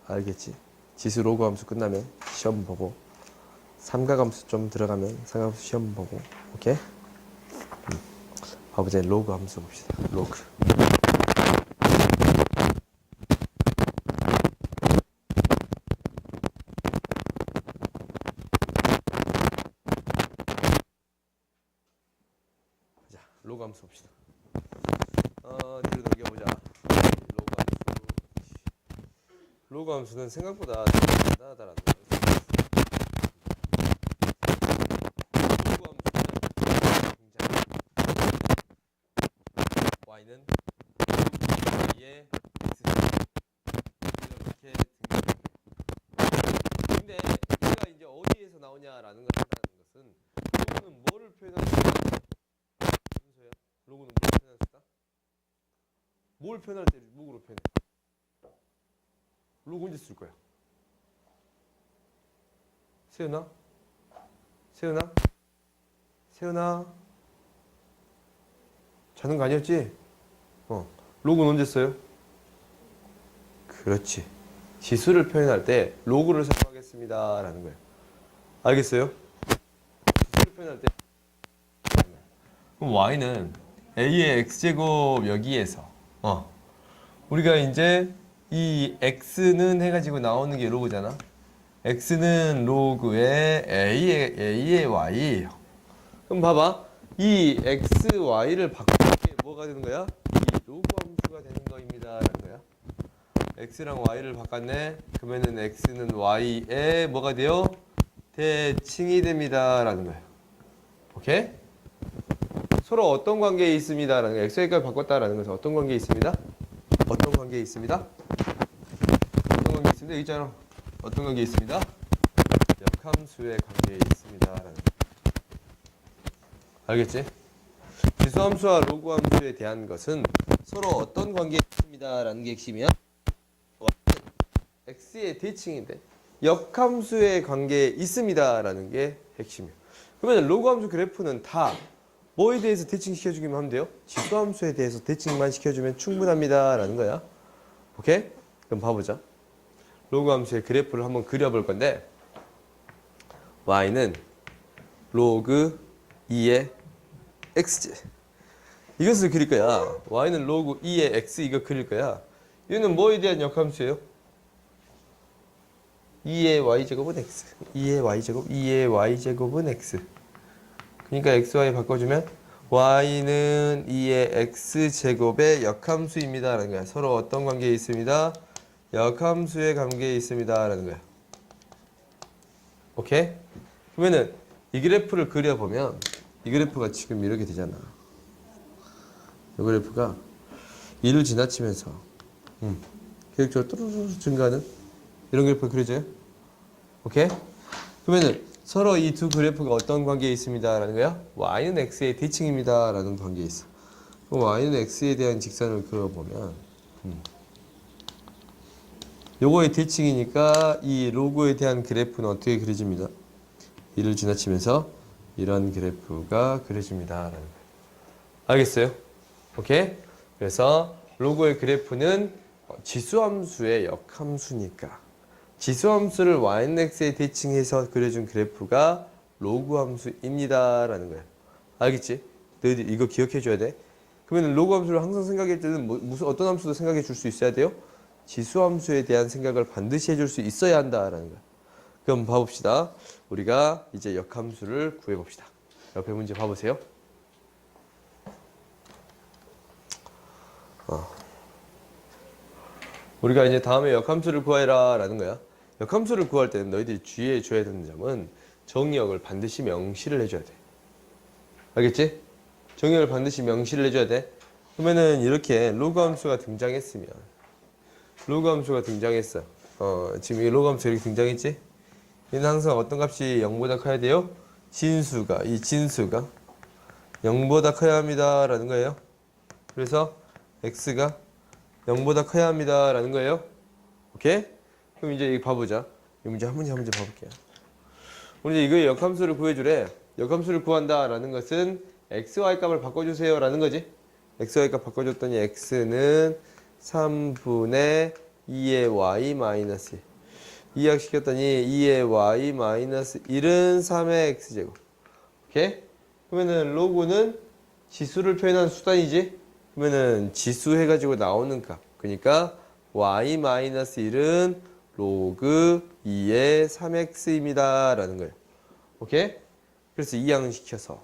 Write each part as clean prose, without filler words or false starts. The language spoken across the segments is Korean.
알겠지? 지수 로그 함수 끝나면 시험 보고 삼각함수 좀 들어가면 삼각함수 시험 보고 오케이? 봐보자. 로그 함수 봅시다. 로그. 자, 로그 함수 봅시다. 뒤로 넘겨보자. 로그 함수. 로그 함수는 생각보다 간단하다라는 거예요. 로그 함수는 굉장히 y는 y의 x 이렇게 등장합니다. 근데 얘가 이제 어디에서 나오냐라는 것은 로그는 뭐를 표현할 수 있다? 순서야. 로그는 뭘 표현할 수 있다? 뭘 표현할 때 로그로 표현해? 로그 언제 쓸 거야? 세은아? 세은아? 세은아? 자는 거 아니었지? 로그는 언제 써요? 그렇지. 지수를 표현할 때 로그를 사용하겠습니다 라는 거예요. 알겠어요? 지수를 표현할 때 그럼 y는 a의 x제곱 여기에서 우리가 이제 이 x는 해가지고 나오는 게 로그잖아. x는 로그의 a의 y예요. 그럼 봐봐. 이 x, y를 바꾸는 게 뭐가 되는 거야? 이 로그 함수가 되는 거입니다 라는 거야. x랑 y를 바꿨네. 그러면은 x는 y의 뭐가 돼요? 대칭이 됩니다 라는 거예요. 오케이? 서로 어떤 관계에 있습니다 라는 거예요. x의 값을 바꿨다라는 것은 어떤 관계에 있습니다? 어떤 관계에 있습니다? 어떤 관계에 있습니다? 여기 있잖아. 어떤 관계에 있습니다? 역함수의 관계에 있습니다 라는 거예요. 알겠지? 지수함수와 로그함수에 대한 것은 서로 어떤 관계에 있습니다 라는 게 핵심이야. x의 대칭인데 역함수의 관계에 있습니다 라는 게 핵심이에요. 그러면 로그함수 그래프는 다 뭐에 대해서 대칭 시켜주기만 하면 돼요? 지수함수에 대해서 대칭만 시켜주면 충분합니다 라는 거야. 오케이? 그럼 봐보자. 로그함수의 그래프를 한번 그려볼 건데 y는 로그 2의 x제 이것을 그릴 거야. y는 로그 2의 x 이거 그릴 거야. 얘는 뭐에 대한 역함수예요? 2의 y제곱은 x 2의 y제곱 2의 y제곱은 x 그러니까 xy 바꿔주면 y는 2의 x제곱의 역함수입니다 라는 거야. 서로 어떤 관계에 있습니다? 역함수의 관계에 있습니다 라는 거야. 오케이? 그러면은 이 그래프를 그려보면 이 그래프가 지금 이렇게 되잖아. 이 그래프가 2를 지나치면서 계획적으로 뚜루루루 증가하는 이런 그래프가 그려져요. 오케이? 그러면은 서로 이 두 그래프가 어떤 관계에 있습니다 라는 거야? y는 x의 대칭입니다 라는 관계에 있어. 그럼 y는 x에 대한 직선을 그어보면 요거의 대칭이니까 이 로그에 대한 그래프는 어떻게 그려집니다? 2를 지나치면서 이런 그래프가 그려집니다 라는 거예요. 알겠어요? 오케이? 그래서 로그의 그래프는 지수함수의 역함수니까 지수함수를 y는 x에 대칭해서 그려준 그래프가 로그함수입니다 라는 거예요. 알겠지? 너희들 이거 기억해 줘야 돼. 그러면 로그함수를 항상 생각할 때는 무슨 어떤 함수도 생각해 줄 수 있어야 돼요? 지수함수에 대한 생각을 반드시 해줄 수 있어야 한다라는 거야. 그럼 봐봅시다. 우리가 이제 역함수를 구해봅시다. 옆에 문제 봐보세요. 우리가 이제 다음에 역함수를 구해라 라는 거야. 역함수를 구할 때는 너희들이 주의해 줘야 되는 점은 정의역을 반드시 명시를 해줘야 돼. 알겠지? 정의역을 반드시 명시를 해줘야 돼. 그러면은 이렇게 로그 함수가 등장했으면 로그 함수가 등장했어. 지금 이 로그 함수 이렇게 등장했지? 얘는 항상 어떤 값이 0보다 커야 돼요? 이 진수가 0보다 커야 합니다 라는 거예요. 그래서 x가 0보다 커야 합니다 라는 거예요. 오케이? 그럼 이제 이거 봐보자. 이 문제 한 문제 봐볼게요. 우리 이거 역함수를 구해주래. 역함수를 구한다 라는 것은 xy 값을 바꿔주세요 라는 거지. xy 값 바꿔줬더니 x는 3분의 2의 y 마이너스 1. 이항시켰더니 2의 y 마이너스 1은 3의 x제곱. 오케이? 그러면은 로그는 지수를 표현한 수단이지? 그러면은 지수 해가지고 나오는 값. 그러니까 y 마이너스 1은 로그 2의 3x입니다. 라는 거예요. 오케이? 그래서 이항시켜서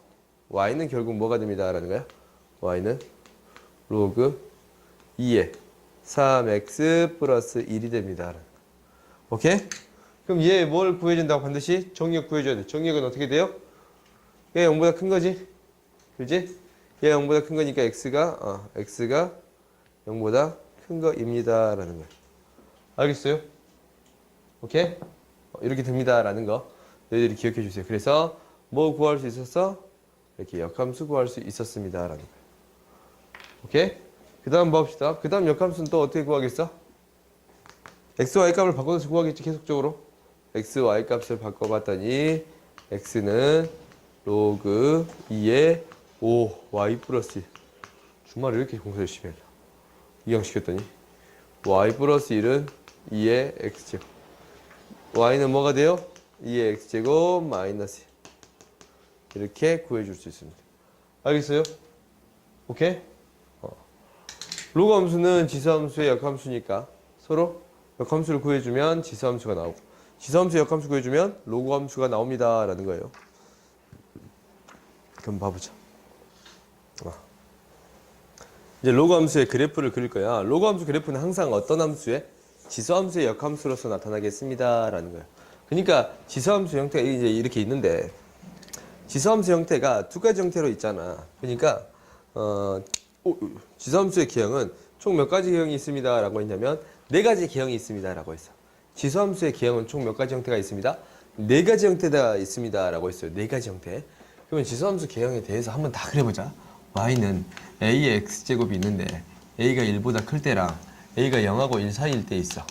y는 결국 뭐가 됩니다. 라는 거야? y는 로그 2의 3x 플러스 1이 됩니다. 오케이? 그럼 얘 뭘 구해준다고? 반드시 정의역 구해줘야 돼. 정의역은 어떻게 돼요? 얘 0보다 큰 거지? 그지? 얘 0보다 큰 거니까 x가 0보다 큰 거입니다. 라는 거야. 알겠어요? 오케이? 이렇게 됩니다. 라는 거 너희들이 기억해 주세요. 그래서 뭐 구할 수 있었어? 이렇게 역함수 구할 수 있었습니다. 라는 거야. 오케이? 그 다음 봅시다. 그 다음 역함수는 또 어떻게 구하겠어? x, y 값을 바꿔서 구하겠지. 계속적으로 x, y 값을 바꿔봤더니 x는 로그 2의 5 y 플러스 1. 주말에 이렇게 공사 열심히 하냐. 이항시켰더니 y 플러스 1은 2의 x제곱. y는 뭐가 돼요? 2의 x제곱 마이너스 1. 이렇게 구해줄 수 있습니다. 알겠어요? 오케이? 로그 함수는 지수함수의 역함수니까 서로 역함수를 구해주면 지수함수가 나오고 지수함수의 역함수 구해주면 로그 함수가 나옵니다. 라는 거예요. 그럼 봐보자. 이제 로그 함수의 그래프를 그릴 거야. 로그 함수 그래프는 항상 어떤 함수의? 지수함수의 역함수로서 나타나겠습니다. 라는 거예요. 그러니까 지수함수 형태가 이제 이렇게 있는데 지수함수 형태가 두 가지 형태로 있잖아. 그러니까 지수함수의 기형은 총 몇 가지 기형이 있습니다. 라고 했냐면 네 가지 기형이 있습니다. 라고 했어. 지수함수의 기형은 총 몇 가지 형태가 있습니다. 네 가지 형태가 있습니다. 라고 했어요. 네 가지 형태. 그러면 지수함수 기형에 대해서 한번 다 그려보자. y는 a의 x제곱이 있는데 a가 1보다 클 때랑 a가 0하고 1 사이일 때 있어.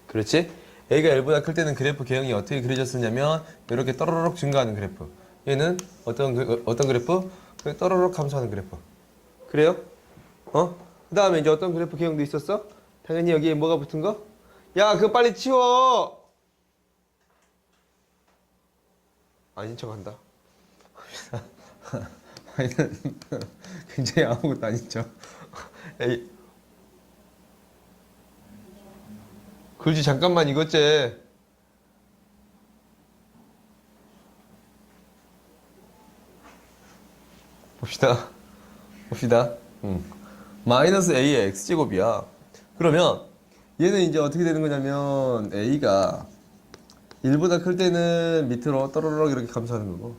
그렇지? a가 1보다 클 때는 그래프 기형이 어떻게 그려졌었냐면 이렇게 떠르륵 증가하는 그래프. 얘는 어떤 그래프? 떠르륵 감소하는 그래프. 그래요? 그 다음에 이제 어떤 그래프 기형도 있었어? 당연히 여기에 뭐가 붙은 거? 야, 그거 빨리 치워! 아닌 척 한다. 굉장히 아무것도 아닌 척. 에이. 글씨 잠깐만 읽었지. 봅시다. 마이너스 a의 x제곱이야. 그러면 얘는 이제 어떻게 되는 거냐면 a가 1보다 클 때는 밑으로 떠르륵 이렇게 감소하는 거고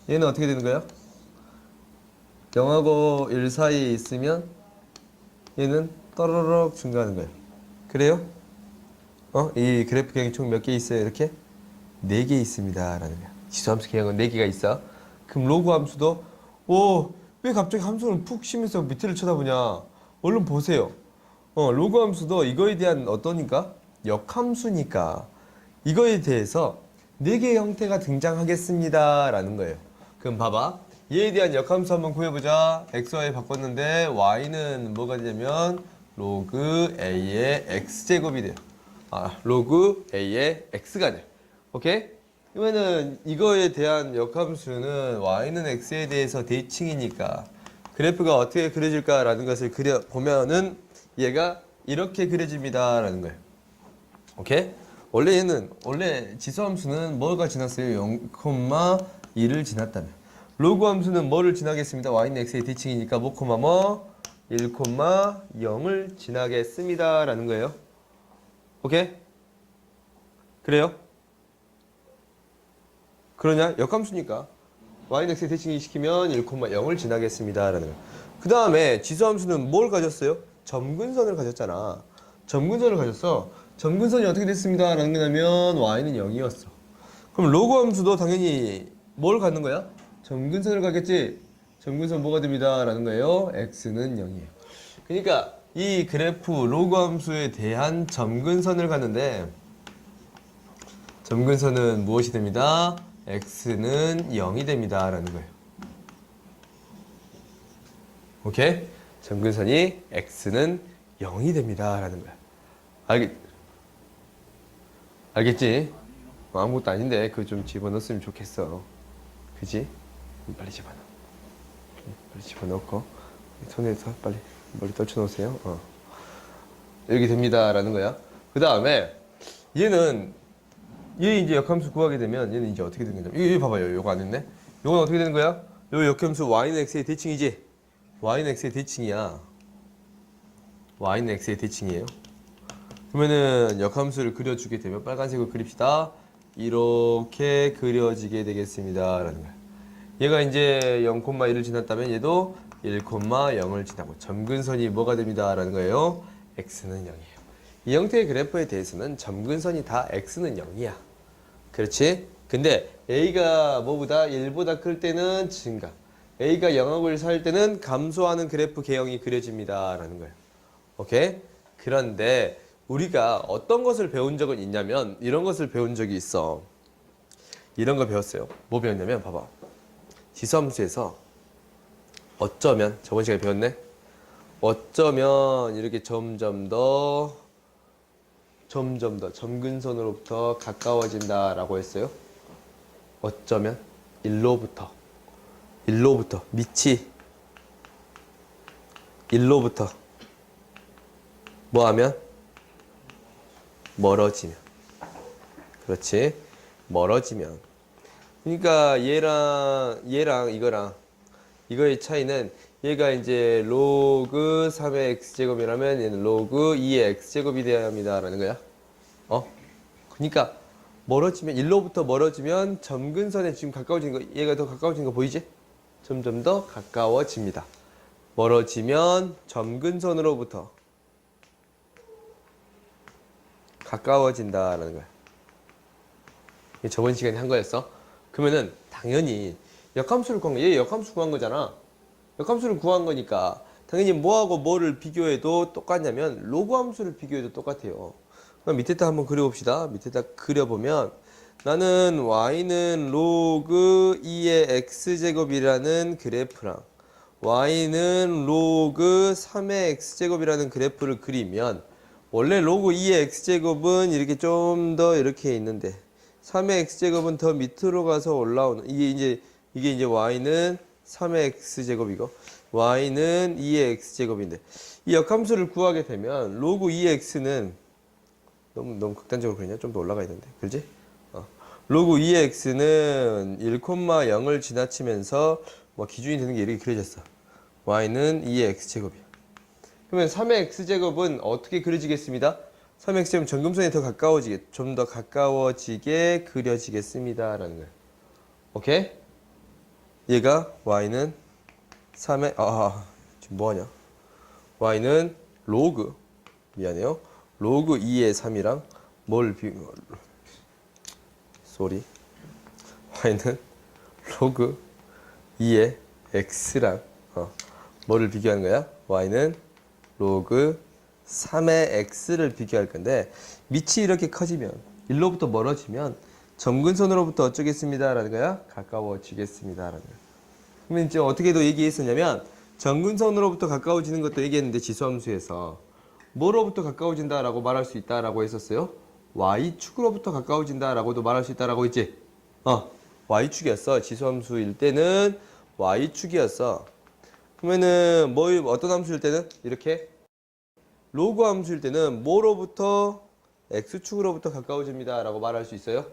얘는 어떻게 되는 거야? 0하고 1 사이에 있으면 얘는 떠르륵 증가하는 거예요. 그래요? 이 그래프 기형이 총 몇 개 있어요? 이렇게? 4개 있습니다. 라는 거야. 지수함수 기형은 4개가 있어. 그럼 로그 함수도 왜 갑자기 함수를 푹 쉬면서 밑을 쳐다보냐? 얼른 보세요. 로그 함수도 이거에 대한 어떠니까? 역함수니까 이거에 대해서 4개의 형태가 등장하겠습니다. 라는 거예요. 그럼 봐봐. 얘에 대한 역함수 한번 구해보자. xy 바꿨는데 y는 뭐가 되냐면 로그 a의 x제곱이 돼요. 로그 a의 x가 돼. 오케이? 그러면은 이거에 대한 역함수는 y는 x에 대해서 대칭이니까 그래프가 어떻게 그려질까라는 것을 보면은 얘가 이렇게 그려집니다. 라는 거예요. 오케이? 원래 지수함수는 뭐가 지났어요? 0,2를 지났다면. 로그 함수는 뭐를 지나겠습니다. y는 x의 대칭이니까 1,0을 지나겠습니다. 라는 거예요. 오케이? 그래요? 그러냐? 역함수니까 y는 x의 대칭이 시키면 1,0을 지나겠습니다. 라는 거예요. 그 다음에 지수함수는 뭘 가졌어요? 점근선을 가졌잖아. 점근선을 가졌어. 점근선이 어떻게 됐습니다. 라는 거냐면 y는 0이었어. 그럼 로그 함수도 당연히 뭘 갖는 거야? 점근선을 가겠지? 점근선 뭐가 됩니다. 라는 거예요. x는 0이에요. 그러니까 이 그래프 로그 함수에 대한 점근선을 갖는데 점근선은 무엇이 됩니다? x는 0이 됩니다. 라는 거예요. 오케이? 점근선이 x는 0이 됩니다. 라는 거야. 알겠, 알겠지? 아무것도 아닌데 그거 좀 집어넣었으면 좋겠어. 그지? 빨리 집어넣어. 빨리 집어넣고 손에서 빨리 머리 떨쳐놓으세요. 이렇게 됩니다 라는 거야. 그 다음에 얘는 얘 이제 역함수 구하게 되면 얘는 이제 어떻게 되는 거냐. 이거 봐봐요. 요거 안 했네. 요건 어떻게 되는 거야? 요 역함수 y는 x의 대칭이지? y는 x의 대칭이야. y는 x의 대칭이에요. 그러면은 역함수를 그려주게 되면 빨간색으로 그립시다. 이렇게 그려지게 되겠습니다 라는 거야. 얘가 이제 0,1을 지났다면 얘도 1,0을 지나고 점근선이 뭐가 됩니다 라는 거예요. x는 0이에요. 이 형태의 그래프에 대해서는 점근선이 다 x는 0이야. 그렇지? 근데 a가 뭐보다 1보다 클 때는 증가, a가 0하고 1 사이일 때는 감소하는 그래프 개형이 그려집니다 라는 거예요. 오케이? 그런데 우리가 어떤 것을 배운 적은 있냐면 이런 것을 배운 적이 있어. 이런 거 배웠어요. 뭐 배웠냐면 봐봐. 지수함수에서 어쩌면 저번 시간에 배웠네. 어쩌면 이렇게 점점 더 점근선으로부터 가까워진다 라고 했어요. 어쩌면 1로부터 밑이 1로부터 뭐하면 멀어지면. 그렇지? 멀어지면. 그러니까 얘랑 이거의 차이는 얘가 이제 로그 3의 x제곱이라면 얘는 로그 2의 x제곱이 되어야 합니다 라는 거야. 그러니까 멀어지면 1로부터 멀어지면 점근선에 지금 가까워지는 거, 얘가 더 가까워지는 거 보이지? 점점 더 가까워집니다. 멀어지면 점근선으로부터 가까워진다라는 거야. 이게 저번 시간에 한 거였어. 그러면은 당연히 역함수를 구한 거, 얘 역함수 구한 거잖아. 역함수를 구한 거니까 당연히 뭐하고 뭐를 비교해도 똑같냐면 로그 함수를 비교해도 똑같아요. 그럼 밑에다 한번 그려봅시다. 밑에다 그려보면 나는 y는 로그 2의 x제곱이라는 그래프랑 y는 로그 3의 x제곱이라는 그래프를 그리면 원래 로그 2의 x제곱은 이렇게 좀 더 이렇게 있는데 3의 x제곱은 더 밑으로 가서 올라오는 이게 이제 y는 3의 x제곱이고 y는 2의 x제곱인데 이 역함수를 구하게 되면 로그 2의 x는 너무 극단적으로 그랬냐? 좀 더 올라가야 되는데. 그렇지? 로그 2의 x는 1,0을 지나치면서 뭐 기준이 되는 게 이렇게 그려졌어. y는 2의 x제곱이야. 그러면 3의 x제곱은 어떻게 그려지겠습니다? 3의 x제곱은 점근선에 좀 더 가까워지게 그려지겠습니다 라는 거예요. 오케이? 얘가 y는 3의 지금 뭐하냐? y는 로그 미안해요. 로그 2의 3이랑 y는 로그 2의 x랑 뭐를 비교하는 거야? y는 로그 3의 x를 비교할 건데 밑이 이렇게 커지면 1로부터 멀어지면 점근선으로부터 어쩌겠습니다 라는 거야? 가까워지겠습니다 라는 거야. 그러면 이제 어떻게도 얘기했었냐면 점근선으로부터 가까워지는 것도 얘기했는데 지수함수에서 뭐로부터 가까워진다 라고 말할 수 있다 라고 했었어요? y축으로부터 가까워진다 라고도 말할 수 있다 라고 했지? y축이었어. 지수함수일 때는 y축이었어. 그러면은 어떤 함수일 때는 이렇게 로그 함수일 때는 뭐로부터 x축으로부터 가까워집니다 라고 말할 수 있어요.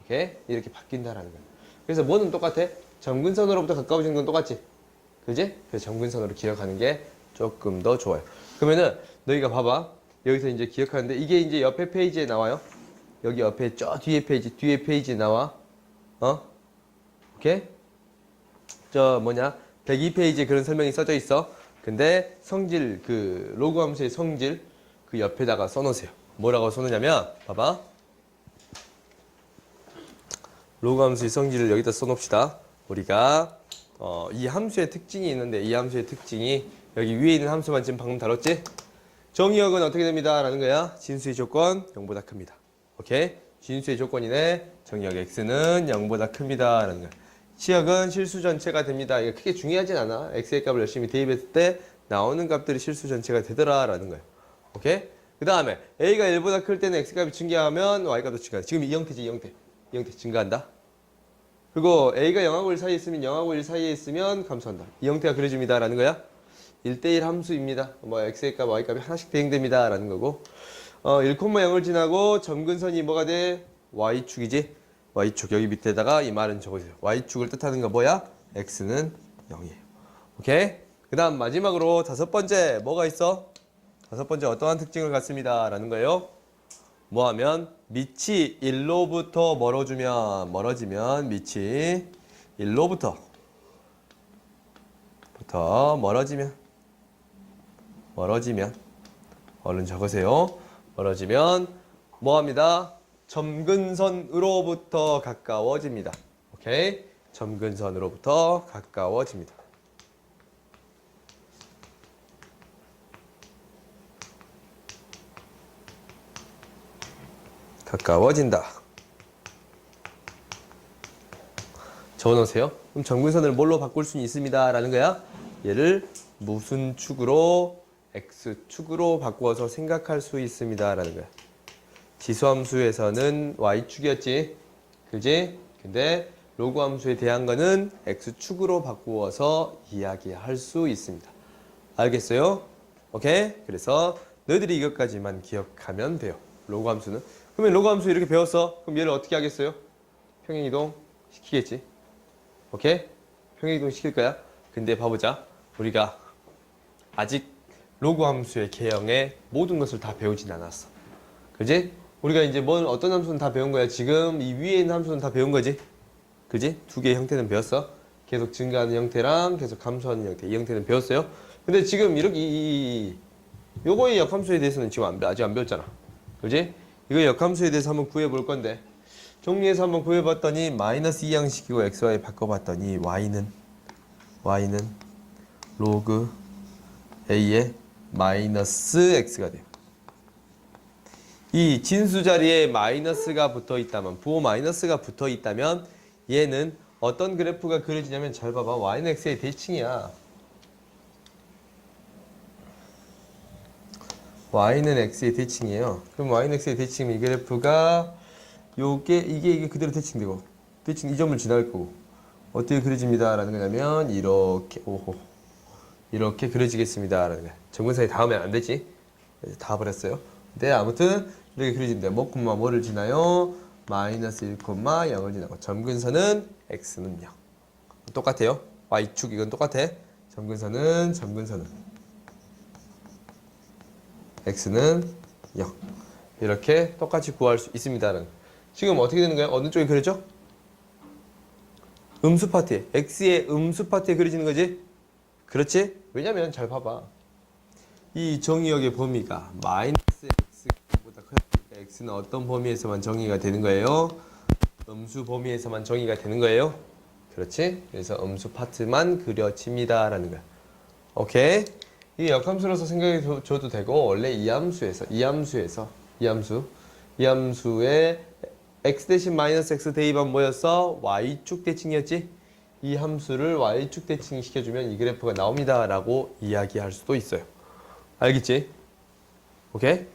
이렇게 바뀐다라는 거야. 그래서 뭐는 똑같아? 점근선으로부터 가까워지는 건 똑같지? 그지? 그래서 점근선으로 기억하는 게 조금 더 좋아요. 그러면은 너희가 봐봐. 여기서 이제 기억하는데 이게 이제 옆에 페이지에 나와요. 여기 옆에 저 뒤에 페이지에 나와. 오케이? 저 102페이지에 그런 설명이 써져 있어. 근데 성질 로그 함수의 성질 그 옆에다가 써놓으세요. 뭐라고 써놓냐면 봐봐. 로그 함수의 성질을 여기다 써놓읍시다. 우리가 이 함수의 특징이 있는데 이 함수의 특징이 여기 위에 있는 함수만 지금 방금 다뤘지? 정의역은 어떻게 됩니다 라는 거야. 진수의 조건 0보다 큽니다. 오케이? 진수의 조건이네. 정의역 x는 0보다 큽니다 라는 거야. 치역은 실수 전체가 됩니다. 이게 크게 중요하진 않아. x의 값을 열심히 대입했을 때 나오는 값들이 실수 전체가 되더라 라는 거예요. 오케이? 그 그 다음에 a가 1보다 클 때는 x값이 증가하면 y값도 증가한다. 지금 이 형태지, 이 형태. 이 형태 증가한다. 그리고 a가 0하고 1 사이에 있으면 0하고 1 사이에 있으면 감소한다. 이 형태가 그려집니다. 라는 거야. 1대1 함수입니다. 뭐 x의 값, y 값이 하나씩 대응됩니다. 라는 거고 1,0을 지나고 점근선이 뭐가 돼? y축이지? y축. 여기 밑에다가 이 말은 적어주세요. y축을 뜻하는 거 뭐야? x는 0이에요. 오케이? 그 다음 마지막으로 다섯 번째 뭐가 있어? 다섯 번째 어떠한 특징을 갖습니다. 라는 거예요. 뭐 하면 밑이 1로부터 멀어지면 밑이 1로부터 멀어지면 얼른 적으세요. 멀어지면 뭐 합니다? 점근선으로부터 가까워집니다. 오케이? 점근선으로부터 가까워집니다. 가까워진다. 적어놓으세요. 그럼 점근선을 뭘로 바꿀 수 있습니다. 라는 거야. 얘를 무슨 축으로? x축으로 바꾸어서 생각할 수 있습니다. 라는 거야. 지수함수에서는 y축이었지. 그지? 근데 로그 함수에 대한 거는 x축으로 바꾸어서 이야기할 수 있습니다. 알겠어요? 오케이? 그래서 너희들이 이것까지만 기억하면 돼요. 로그 함수는. 그러면 로그 함수 이렇게 배웠어. 그럼 얘를 어떻게 하겠어요? 평행이동 시키겠지. 오케이? 평행이동 시킬 거야. 근데 봐보자. 우리가 아직 로그 함수의 개형에 모든 것을 다 배우진 않았어. 그지? 우리가 이제 어떤 함수는 다 배운 거야. 지금 이 위에 있는 함수는 다 배운 거지. 그지? 두 개의 형태는 배웠어. 계속 증가하는 형태랑 계속 감소하는 형태. 이 형태는 배웠어요. 근데 지금 이렇게 요거의 역함수에 대해서는 지금 아직 안 배웠잖아. 그지? 이거 역함수에 대해서 한번 구해볼 건데 정리해서 한번 구해봤더니 마이너스 2양식이고 xy 바꿔봤더니 y는 로그 a의 마이너스 x가 돼요. 이 진수 자리에 마이너스가 붙어 있다면, 부호 마이너스가 붙어 있다면 얘는 어떤 그래프가 그려지냐면 잘 봐봐. y는 x의 대칭이야. y는 x의 대칭이에요. 그럼 y는 x의 대칭이면 이 그래프가 이게 그대로 대칭되고 대칭 이 점을 지날 거고 어떻게 그려집니다. 라는 거냐면 이렇게 그려지겠습니다. 라는 거야. 점근선이 닿으면 안 되지. 다 버렸어요. 근데 아무튼 이렇게 그려집니다. 뭐를 지나요? 마이너스 1,0을 지나고 점근선은 x는 0. 똑같아요. y축 이건 똑같아. 점근선은 x는 0. 이렇게 똑같이 구할 수 있습니다. 지금 어떻게 되는 거야? 어느 쪽에 그려져? 음수 파트에. x의 음수 파트에 그려지는 거지? 그렇지? 왜냐면 잘 봐봐. 이 정의역의 범위가 마이너스 x보다 크니까 x는 어떤 범위에서만 정의가 되는 거예요? 음수 범위에서만 정의가 되는 거예요? 그렇지? 그래서 음수 파트만 그려집니다. 라는 거야. 오케이? 이 역함수로서 생각해 줘도 되고 원래 이 함수의 x 대신 마이너스 x 대입한 뭐였어? y축 대칭이었지? 이 함수를 y축 대칭 시켜주면 이 그래프가 나옵니다. 라고 이야기할 수도 있어요. 알겠지? 오케이?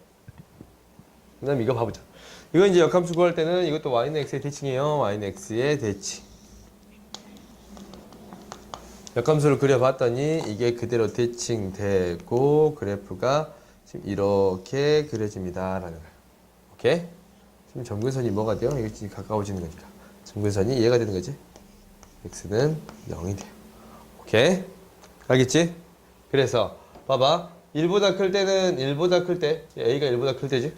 그 다음 이거 봐보자. 이거 이제 역함수 구할 때는 이것도 y는 x의 대칭이에요. y는 x의 대칭. 역함수를 그려봤더니 이게 그대로 대칭되고 그래프가 지금 이렇게 그려집니다. 라는 거예요. 오케이? 지금 점근선이 뭐가 돼요? 이게 지금 가까워지는 거니까. 점근선이 얘가 되는 거지. x는 0이 돼요. 오케이? 알겠지? 그래서 봐봐. 1보다 클 때 a가 1보다 클 때지?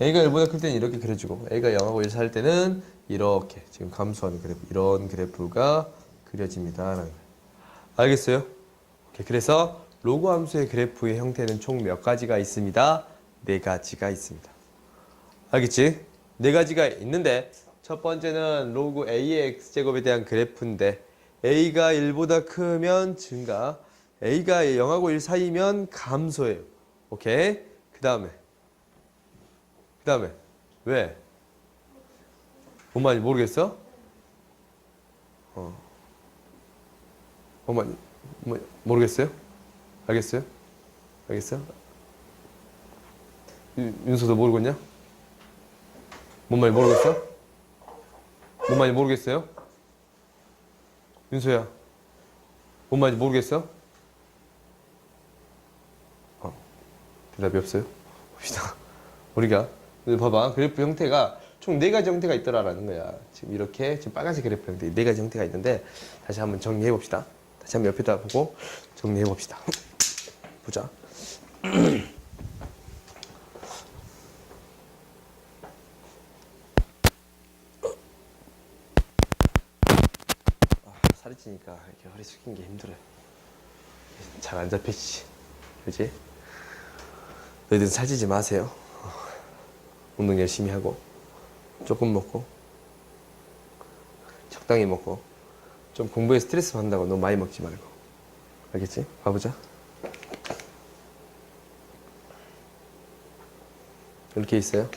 a가 1보다 클 때는 이렇게 그려지고 a가 0하고 1 살 때는 이렇게 지금 감소하는 그래프, 이런 그래프가 그려집니다. 라는 거예요. 알겠어요? 오케이. 그래서 로그 함수의 그래프의 형태는 총 몇 가지가 있습니다? 4가지가 있습니다. 알겠지? 4가지가 있는데 첫 번째는 로그 a의 x제곱에 대한 그래프인데 a가 1보다 크면 증가, a가 0하고 1 사이면 감소해요. 오케이? 그 다음에 왜? 뭔 말인지 모르겠어? 모르겠어요? 알겠어요? 윤서도 모르겠냐? 뭔 말인지 모르겠어? 뭔 말인지 모르겠어요? 윤서야, 뭔 말인지 모르겠어? 대답이 없어요? 봅시다. 우리가 봐봐, 그래프 형태가 총 4가지 형태가 있더라라는 거야. 지금 이렇게 지금 빨간색 그래프 형태 4가지 형태가 있는데 다시 한번 정리해 봅시다. 다시 한번 옆에다 보고 정리해 봅시다. 보자. 살이 찌니까 이렇게 허리 숙이는 게 힘들어요. 잘 안 잡히지, 그렇지? 너희들은 살찌지 마세요. 운동 열심히 하고 조금 먹고 적당히 먹고 좀 공부에 스트레스 받는다고 너무 많이 먹지 말고, 알겠지? 봐보자. 이렇게 있어요.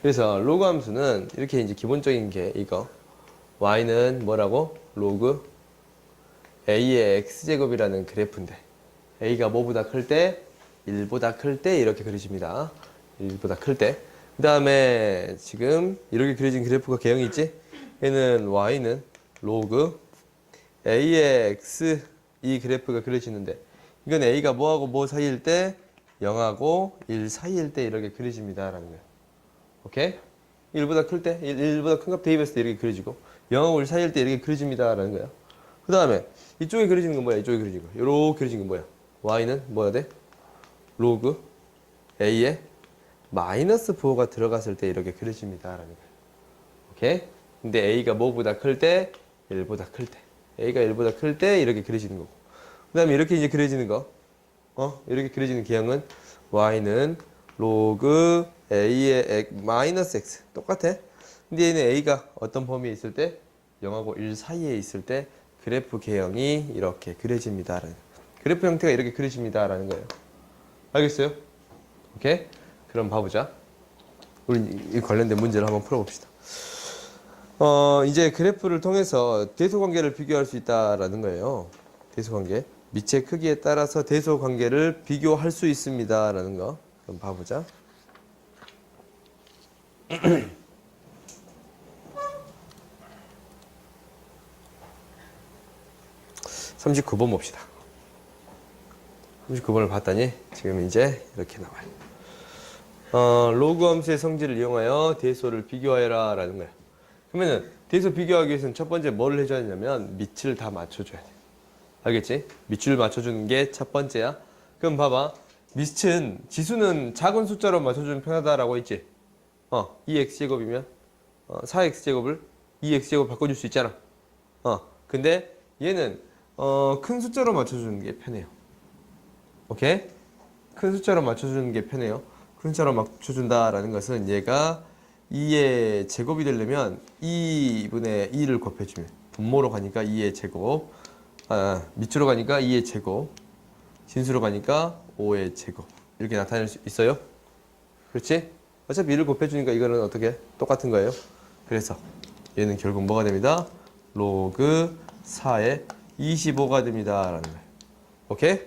그래서 로그 함수는 이렇게 이제 기본적인 게 이거 y는 뭐라고? 로그 a의 x제곱이라는 그래프인데 a가 뭐보다 클 때? 1보다 클 때 이렇게 그려집니다. 1보다 클 때. 그 다음에 지금 이렇게 그려진 그래프가 개형이 있지? 얘는 y는 로그 a의 x 이 그래프가 그려지는데 이건 a가 뭐하고 뭐 사이일 때? 0하고 1 사이일 때 이렇게 그려집니다 라는 거예요. 오케이? 1보다 클 때, 1보다 큰 값 대입했을 때 이렇게 그려지고 0하고 1 사이일 때 이렇게 그려집니다 라는 거예요. 그 다음에 이쪽에 그려지는 건 뭐야? 이쪽에 그려진 거. 요렇게 그려진 건 뭐야? y는 뭐야 돼? 로그 a에 마이너스 4가 들어갔을 때 이렇게 그려집니다 라는 거예요. 오케이? 근데 a가 뭐보다 클 때? 1보다 클 때. a가 1보다 클 때 이렇게 그려지는 거고. 그 다음에 이렇게 이제 그려지는 거. 이렇게 그려지는 기형은 y는 로그 a의 마이너스 x. 똑같아. 근데 얘는 a가 어떤 범위에 있을 때? 0하고 1 사이에 있을 때 그래프 개형이 이렇게 그려집니다. 그래프 형태가 이렇게 그려집니다. 라는 거예요. 알겠어요? 오케이? 그럼 봐보자. 우리 이 관련된 문제를 한번 풀어봅시다. 이제 그래프를 통해서 대소관계를 비교할 수 있다라는 거예요. 대소관계. 밑의 크기에 따라서 대소관계를 비교할 수 있습니다. 라는 거. 그럼 봐보자. 39번 봅시다. 39번을 봤더니 지금 이제 이렇게 나와요. 로그 함수의 성질을 이용하여 대소를 비교하여라 라는 거예요. 그러면은 대소 비교하기 위해서는 첫 번째 뭐를 해줘야 되냐면 밑을 다 맞춰줘야 돼. 알겠지? 밑줄 맞춰주는 게 첫 번째야. 그럼 봐봐. 밑은 지수는 작은 숫자로 맞춰주면 편하다라고 했지? 2x제곱이면 4x제곱을 2x제곱 바꿔줄 수 있잖아. 근데 얘는 큰 숫자로 맞춰주는 게 편해요. 오케이? 큰 숫자로 맞춰주는 게 편해요. 큰 숫자로 맞춰준다라는 것은 얘가 2의 제곱이 되려면 2분의 2를 곱해주면 분모로 가니까 2의 제곱, 밑으로 가니까 2의 제곱, 진수로 가니까 5의 제곱 이렇게 나타낼 수 있어요. 그렇지? 어차피 1을 곱해주니까 이거는 어떻게? 똑같은 거예요. 그래서 얘는 결국 뭐가 됩니다? 로그 4의 25가 됩니다. 라는 거예요. 오케이?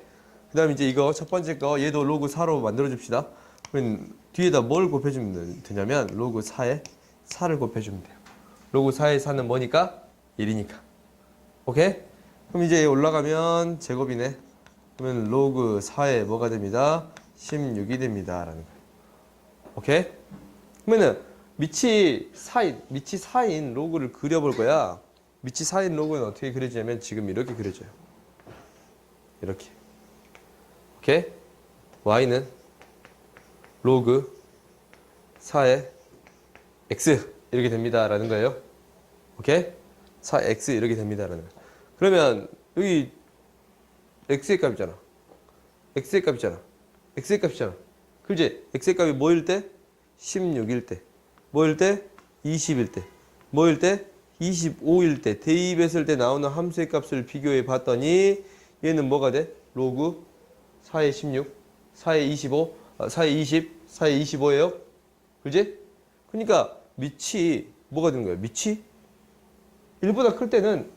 그 다음 이제 이거 첫 번째 거 얘도 로그 4로 만들어 줍시다. 그러면 뒤에다 뭘 곱해주면 되냐면 로그 4에 4를 곱해주면 돼요. 로그 4의 4는 뭐니까? 1이니까. 오케이? 그럼 이제 올라가면 제곱이네. 그러면 로그 4에 뭐가 됩니다? 16이 됩니다. 라는 거예요. 오케이? 그러면은 밑이 4인 로그를 그려볼 거야. 밑이 4인 로그는 어떻게 그려지냐면 지금 이렇게 그려져요. 이렇게. 오케이? y는 로그 4의 x 이렇게 됩니다. 라는 거예요. 오케이? 4x 이렇게 됩니다. 라는 거예요. 그러면 여기 x의 값이잖아. x의 값이잖아. x의 값이잖아. 그렇지? x의 값이 뭐일 때? 16일 때. 뭐일 때? 20일 때. 뭐일 때? 25일 때. 대입했을 때 나오는 함수의 값을 비교해 봤더니 얘는 뭐가 돼? 로그 4의 16, 4의 25, 4의 20, 4의 25예요. 그렇지? 그러니까 밑이 뭐가 되는 거예요? 밑이 1보다 클 때는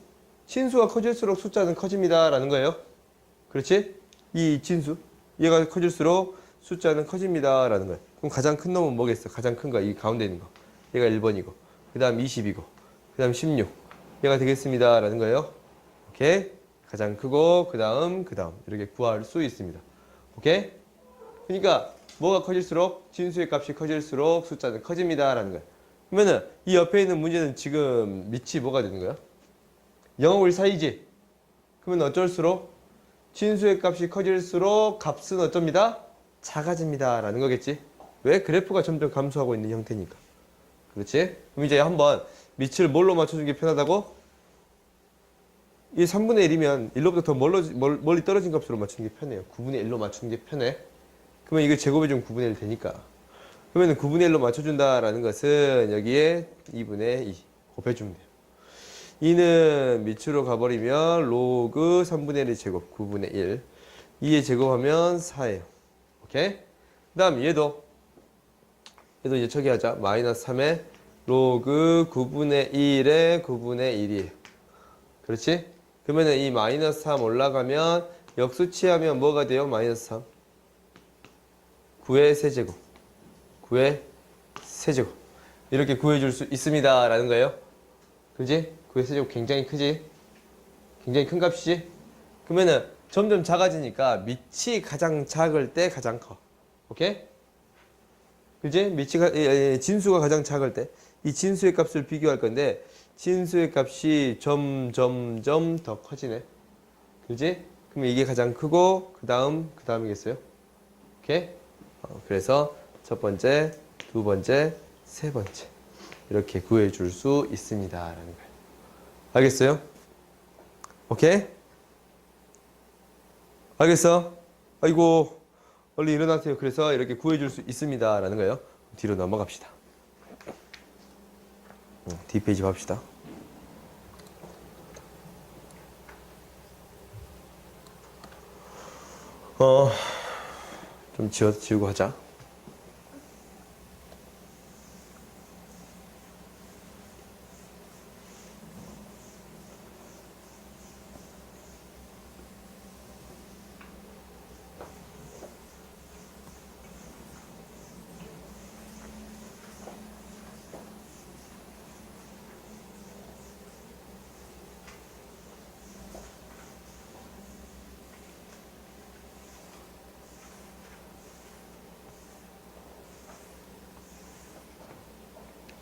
진수가 커질수록 숫자는 커집니다. 라는 거예요. 그렇지? 이 진수. 얘가 커질수록 숫자는 커집니다. 라는 거예요. 그럼 가장 큰 놈은 뭐겠어? 가장 큰 거, 이 가운데 있는 거. 얘가 1번이고, 그 다음 20이고, 그 다음 16. 얘가 되겠습니다. 라는 거예요. 오케이? 가장 크고, 그 다음. 이렇게 구할 수 있습니다. 오케이? 그러니까, 뭐가 커질수록, 진수의 값이 커질수록 숫자는 커집니다. 라는 거예요. 그러면은, 이 옆에 있는 문제는 지금 밑이 뭐가 되는 거야? 0하고 1 사이지? 그러면 어쩔수록, 진수의 값이 커질수록 값은 어쩝니다? 작아집니다. 라는 거겠지? 왜? 그래프가 점점 감소하고 있는 형태니까. 그렇지? 그럼 이제 한번 밑을 뭘로 맞춰주는 게 편하다고? 이 3분의 1이면 1로부터 더 멀리 떨어진 값으로 맞추는 게 편해요. 9분의 1로 맞추는 게 편해. 그러면 이거 제곱해주면 9분의 1 되니까. 그러면 9분의 1로 맞춰준다라는 것은 여기에 2분의 2 곱해주면 돼요. 2는 밑으로 가버리면 로그 3분의 1의 제곱 9분의 1. 2의 제곱하면 4예요. 오케이? 그 다음 얘도 이제 처리하자. 마이너스 3의 로그 9분의 1의 9분의 1이에요. 그렇지? 그러면은 이 마이너스 3 올라가면 역수치하면 뭐가 돼요? 마이너스 3. 9의 세제곱. 9의 세제곱. 이렇게 구해줄 수 있습니다. 라는 거예요. 그지? 9의 세제곱 굉장히 크지? 굉장히 큰 값이지? 그러면은 점점 작아지니까 밑이 가장 작을 때 가장 커. 오케이? 그지? 진수가 가장 작을 때 이 진수의 값을 비교할 건데 진수의 값이 점점점 더 커지네. 그지? 그럼 이게 가장 크고 그 다음이겠어요? 오케이? 그래서 첫 번째, 두 번째, 세 번째 이렇게 구해줄 수 있습니다. 라는 거예요. 알겠어요? 오케이? 알겠어? 아이고 얼른 일어나세요. 그래서 이렇게 구해줄 수 있습니다. 라는 거예요. 뒤로 넘어갑시다. 뒷페이지 봅시다. 좀 지우고 하자.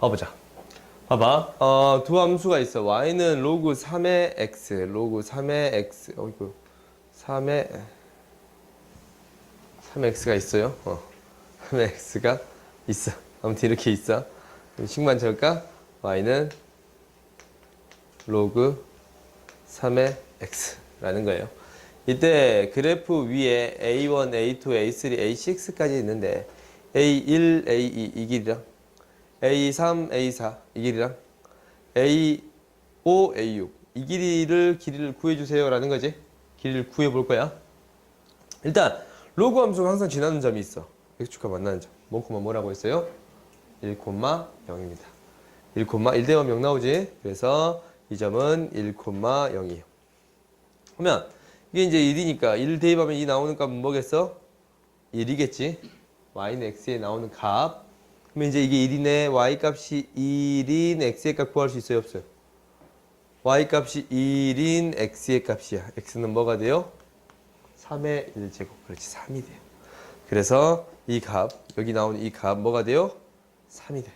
봐보자. 봐봐. 두 함수가 있어. y는 로그 3의 x, 로그 3의 x, 3x가 있어요. 3의 x가 있어. 아무튼 이렇게 있어. 식만 적을까? y는 로그 3의 x라는 거예요. 이때 그래프 위에 a1, a2, a3, a6까지 있는데 a1, a2 이 길이랑 A3, A4 이 길이랑 A5, A6 이 길이를 구해주세요 라는 거지. 길이를 구해볼 거야. 일단 로그 함수가 항상 지나는 점이 있어. x축과 만나는 점. 뭐라고 했어요? 1,0입니다. 1 대면 0 나오지. 그래서 이 점은 1,0이에요. 그러면 이게 이제 1이니까 1 대입하면 2 나오는 값은 뭐겠어? 1이겠지. y는 x에 나오는 값. 그러면 이제 이게 1이네. y값이 1인 x의 값 구할 수 있어요? 없어요? y값이 1인 x의 값이야. x는 뭐가 돼요? 3의 1제곱. 그렇지. 3이 돼요. 그래서 이 값, 여기 나오는 이 값 뭐가 돼요? 3이 돼.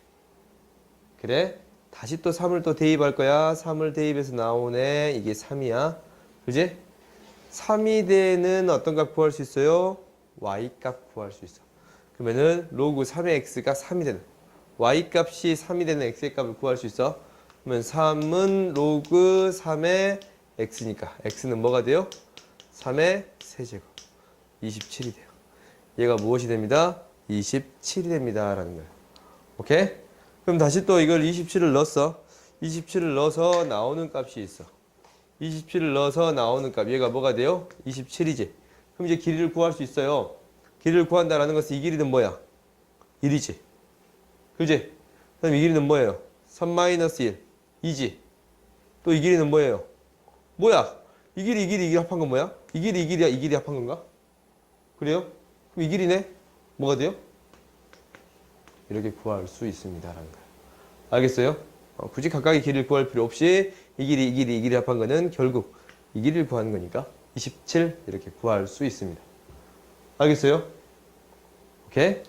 그래? 다시 또 3을 또 대입할 거야. 3을 대입해서 나오네. 이게 3이야. 그지? 3이 되는 어떤 값 구할 수 있어요? y값 구할 수 있어. 그러면은 로그 3의 x가 3이 되는 y값이 3이 되는 x의 값을 구할 수 있어. 그러면 3은 로그 3의 x니까 x는 뭐가 돼요? 3의 세제곱 27이 돼요. 얘가 무엇이 됩니다? 27이 됩니다 라는 거예요. 오케이? 그럼 다시 또 이걸 27을 넣었어. 27을 넣어서 나오는 값이 있어. 27을 넣어서 나오는 값 얘가 뭐가 돼요? 27이지. 그럼 이제 길이를 구할 수 있어요. 길이를 구한다라는 것은 이 길이는 뭐야? 1이지. 그지? 그럼 이 길이는 뭐예요? 3-1, 2지. 또 이 길이는 뭐예요? 뭐야? 이 길이 합한 건 뭐야? 이 길이야, 이 길이 합한 건가? 그래요? 그럼 이 길이네? 뭐가 돼요? 이렇게 구할 수 있습니다 라는 거예요. 알겠어요? 굳이 각각의 길이를 구할 필요 없이 이 길이, 이 길이, 이 길이 합한 거는 결국 이 길이를 구하는 거니까 27 이렇게 구할 수 있습니다. 알겠어요? 오케이?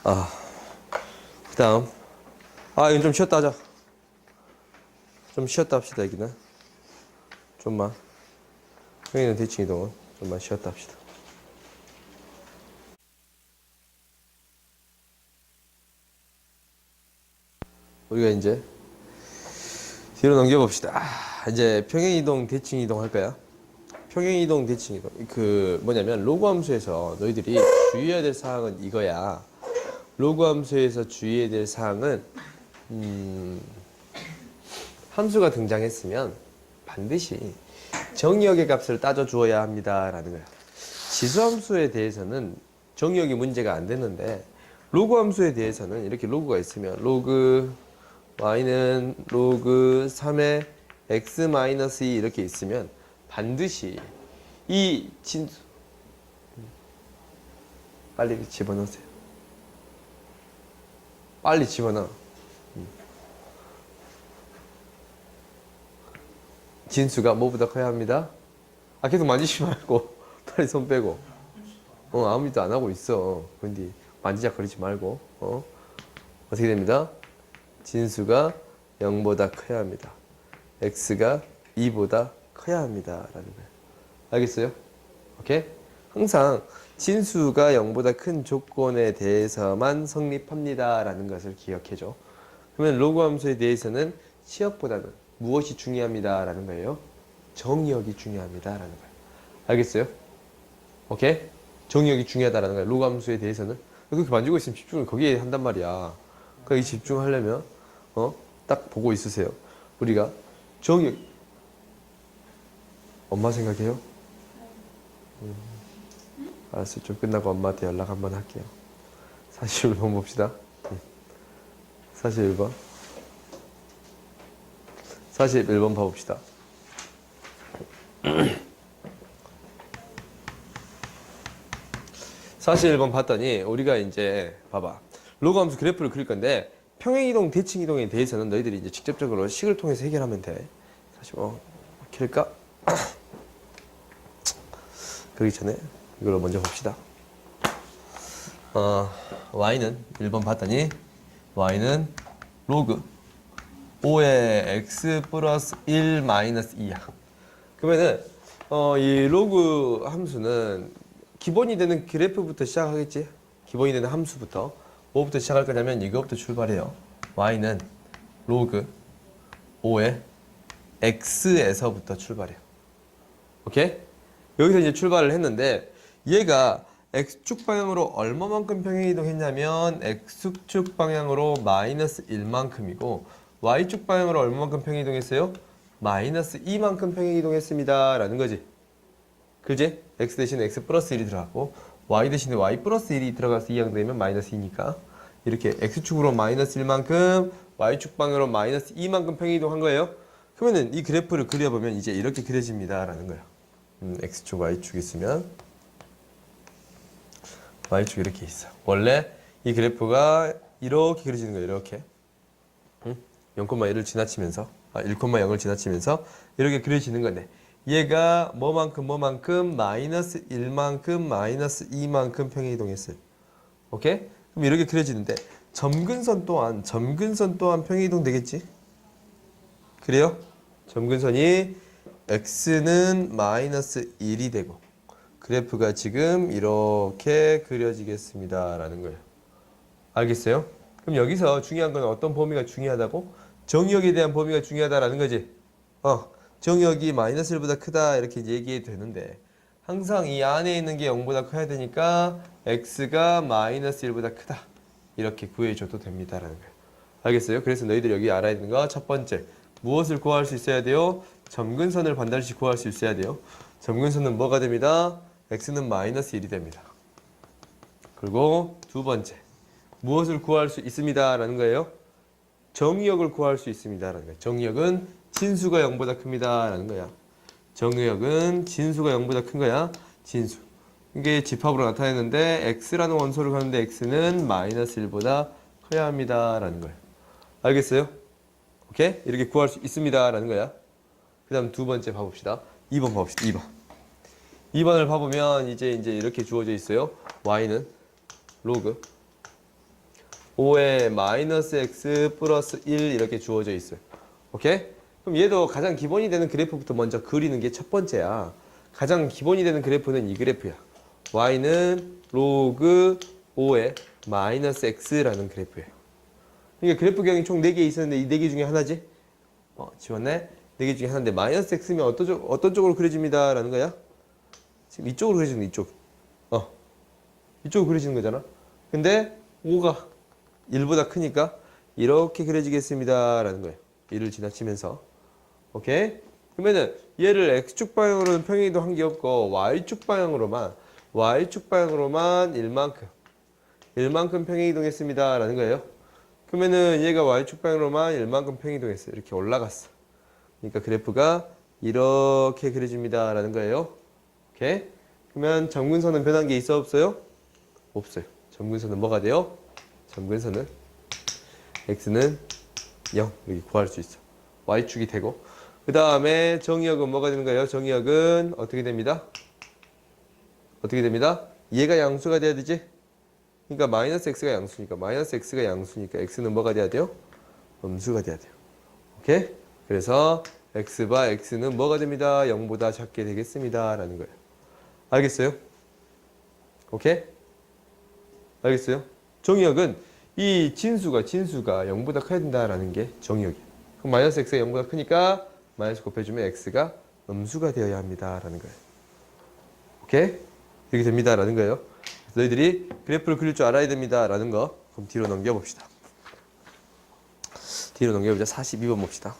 그 다음 이건 좀 쉬었다 하자. 좀 쉬었다 합시다. 여기는 좀만 평행이동 대칭이동은 좀만 쉬었다 합시다. 우리가 이제 뒤로 넘겨봅시다. 이제 평행이동 대칭이동 할 거야. 평행이동 대칭이동 그 뭐냐면 로그 함수에서 너희들이 주의해야 될 사항은 이거야. 로그 함수에서 주의해야 될 사항은 함수가 등장했으면 반드시 정의역의 값을 따져 주어야 합니다 라는 거야. 지수함수에 대해서는 정의역이 문제가 안 되는데 로그 함수에 대해서는 이렇게 로그가 있으면 로그 y는 로그 3의 x-2 이렇게 있으면 반드시 이 진수 빨리 집어넣으세요. 빨리 집어넣어. 진수가 뭐보다 커야 합니다. 계속 만지지 말고 빨리 손 빼고. 아무 일도 안 하고 있어. 근데 만지작거리지 말고. 어떻게 됩니다? 진수가 0보다 커야 합니다. x가 2보다 커야 합니다 라는 거예요. 알겠어요? 오케이? 항상 진수가 0보다 큰 조건에 대해서만 성립합니다 라는 것을 기억해줘. 그러면 로그 함수에 대해서는 시역보다는 무엇이 중요합니다 라는 거예요? 정의역이 중요합니다 라는 거예요. 알겠어요? 오케이? 정의역이 중요하다라는 거예요. 로그 함수에 대해서는. 그렇게 만지고 있으면 집중을 거기에 한단 말이야. 거기 집중하려면 딱 보고 있으세요. 우리가 정의역 엄마 생각해요? 알았어요. 좀 끝나고 엄마한테 연락 한번 할게요. 41번 봅시다. 41번. 41번 봐봅시다. 41번 봤더니 우리가 이제 봐봐. 로그 함수 그래프를 그릴 건데 평행이동, 대칭이동에 대해서는 너희들이 이제 직접적으로 식을 통해서 해결하면 돼. 사실 킬까? 그러기 전에 이걸 먼저 봅시다. y는 1번 봤더니 y는 로그 5의 x 플러스 1 마이너스 2야. 그러면은 이 로그 함수는 기본이 되는 그래프부터 시작하겠지. 기본이 되는 함수부터 뭐부터 시작할 거냐면 이거부터 출발해요. y는 로그 5의 x에서부터 출발해요. 오케이? 여기서 이제 출발을 했는데 얘가 x축 방향으로 얼마만큼 평행이동 했냐면 x축 방향으로 마이너스 1만큼이고 y축 방향으로 얼마만큼 평행이동 했어요? 마이너스 2만큼 평행이동 했습니다 라는 거지. 그지? x 대신에 x 플러스 1이 들어갔고 y 대신에 y 플러스 1이 들어가서 2항 되면 마이너스 2니까 이렇게 x축으로 마이너스 1만큼 y축 방향으로 마이너스 2만큼 평행이동 한 거예요. 그러면은 이 그래프를 그려보면 이제 이렇게 그려집니다 라는 거예요. x축 y축 있으면 y축 이렇게 있어. 원래 이 그래프가 이렇게 그려지는 거예요. 이렇게 0,1을 지나치면서 1,0을 지나치면서 이렇게 그려지는 건데 얘가 뭐만큼 마이너스 1만큼 마이너스 2만큼 평행이동했어요. 오케이? 그럼 이렇게 그려지는데 점근선 또한 평행이동 되겠지? 그래요? 점근선이 x는 마이너스 1이 되고 그래프가 지금 이렇게 그려지겠습니다 라는 거예요. 알겠어요? 그럼 여기서 중요한 건 어떤 범위가 중요하다고? 정의역에 대한 범위가 중요하다라는 거지. 정의역이 마이너스 1보다 크다 이렇게 이제 얘기해도 되는데 항상 이 안에 있는 게 0보다 커야 되니까 x가 마이너스 1보다 크다 이렇게 구해줘도 됩니다 라는 거예요. 알겠어요? 그래서 너희들 여기 알아야 되는 거 첫 번째 무엇을 구할 수 있어야 돼요? 점근선을 반드시 구할 수 있어야 돼요. 점근선은 뭐가 됩니다? x는 마이너스 1이 됩니다. 그리고 두 번째 무엇을 구할 수 있습니다 라는 거예요? 정의역을 구할 수 있습니다 라는 거예요. 정의역은 진수가 0보다 큽니다 라는 거야. 정의역은 진수가 0보다 큰 거야. 진수. 이게 집합으로 나타냈는데 x라는 원소를 가는데 x는 마이너스 1보다 커야 합니다 라는 거예요. 알겠어요? 오케이? 이렇게 구할 수 있습니다 라는 거야. 그 다음 두 번째 봐봅시다. 2번 봐봅시다. 2번. 2번을 봐보면 이제 이렇게 주어져 있어요. y는 로그 5의 마이너스 x 플러스 1 이렇게 주어져 있어요. 오케이? 그럼 얘도 가장 기본이 되는 그래프부터 먼저 그리는 게 첫 번째야. 가장 기본이 되는 그래프는 이 그래프야. y는 로그 5의 마이너스 x라는 그래프예요. 이게 그래프 경이 총 4개 있었는데 이 4개 중에 하나지? 지웠네? 4개 중에 하나인데 마이너스 x면 어떤 쪽으로 그려집니다 라는 거야? 지금 이쪽으로 그려지는 거, 이쪽. 이쪽으로 그려지는 거잖아. 근데 5가 1보다 크니까 이렇게 그려지겠습니다 라는 거예요. 1을 지나치면서. 오케이? 그러면은 얘를 x축 방향으로는 평행이동 한 게 없고 y축 방향으로만 1만큼 평행이동했습니다 라는 거예요. 그러면은 얘가 y축 방향으로만 1만큼 평행이동했어요. 이렇게 올라갔어. 그러니까 그래프가 이렇게 그려집니다 라는 거예요. 오케이? 그러면 점근선은 변한 게 있어 없어요? 없어요. 점근선은 뭐가 돼요? 점근선은 x는 0 이렇게 구할 수 있어. y축이 되고 그 다음에 정의역은 뭐가 되는 거예요? 정의역은 어떻게 됩니다? 어떻게 됩니다? 얘가 양수가 돼야 되지? 그러니까 마이너스 x가 양수니까 x는 뭐가 돼야 돼요? 음수가 돼야 돼요. 오케이? 그래서 x바 x는 뭐가 됩니다? 0보다 작게 되겠습니다 라는 거예요. 알겠어요? 오케이? 알겠어요? 정의역은 이 진수가 0보다 커야 된다라는 게 정의역이에요. 그럼 마이너스 x가 0보다 크니까 마이너스 곱해주면 x가 음수가 되어야 합니다 라는 거예요. 오케이? 이렇게 됩니다 라는 거예요. 너희들이 그래프를 그릴 줄 알아야 됩니다 라는 거. 그럼 뒤로 넘겨봅시다. 뒤로 넘겨보자. 42번 봅시다.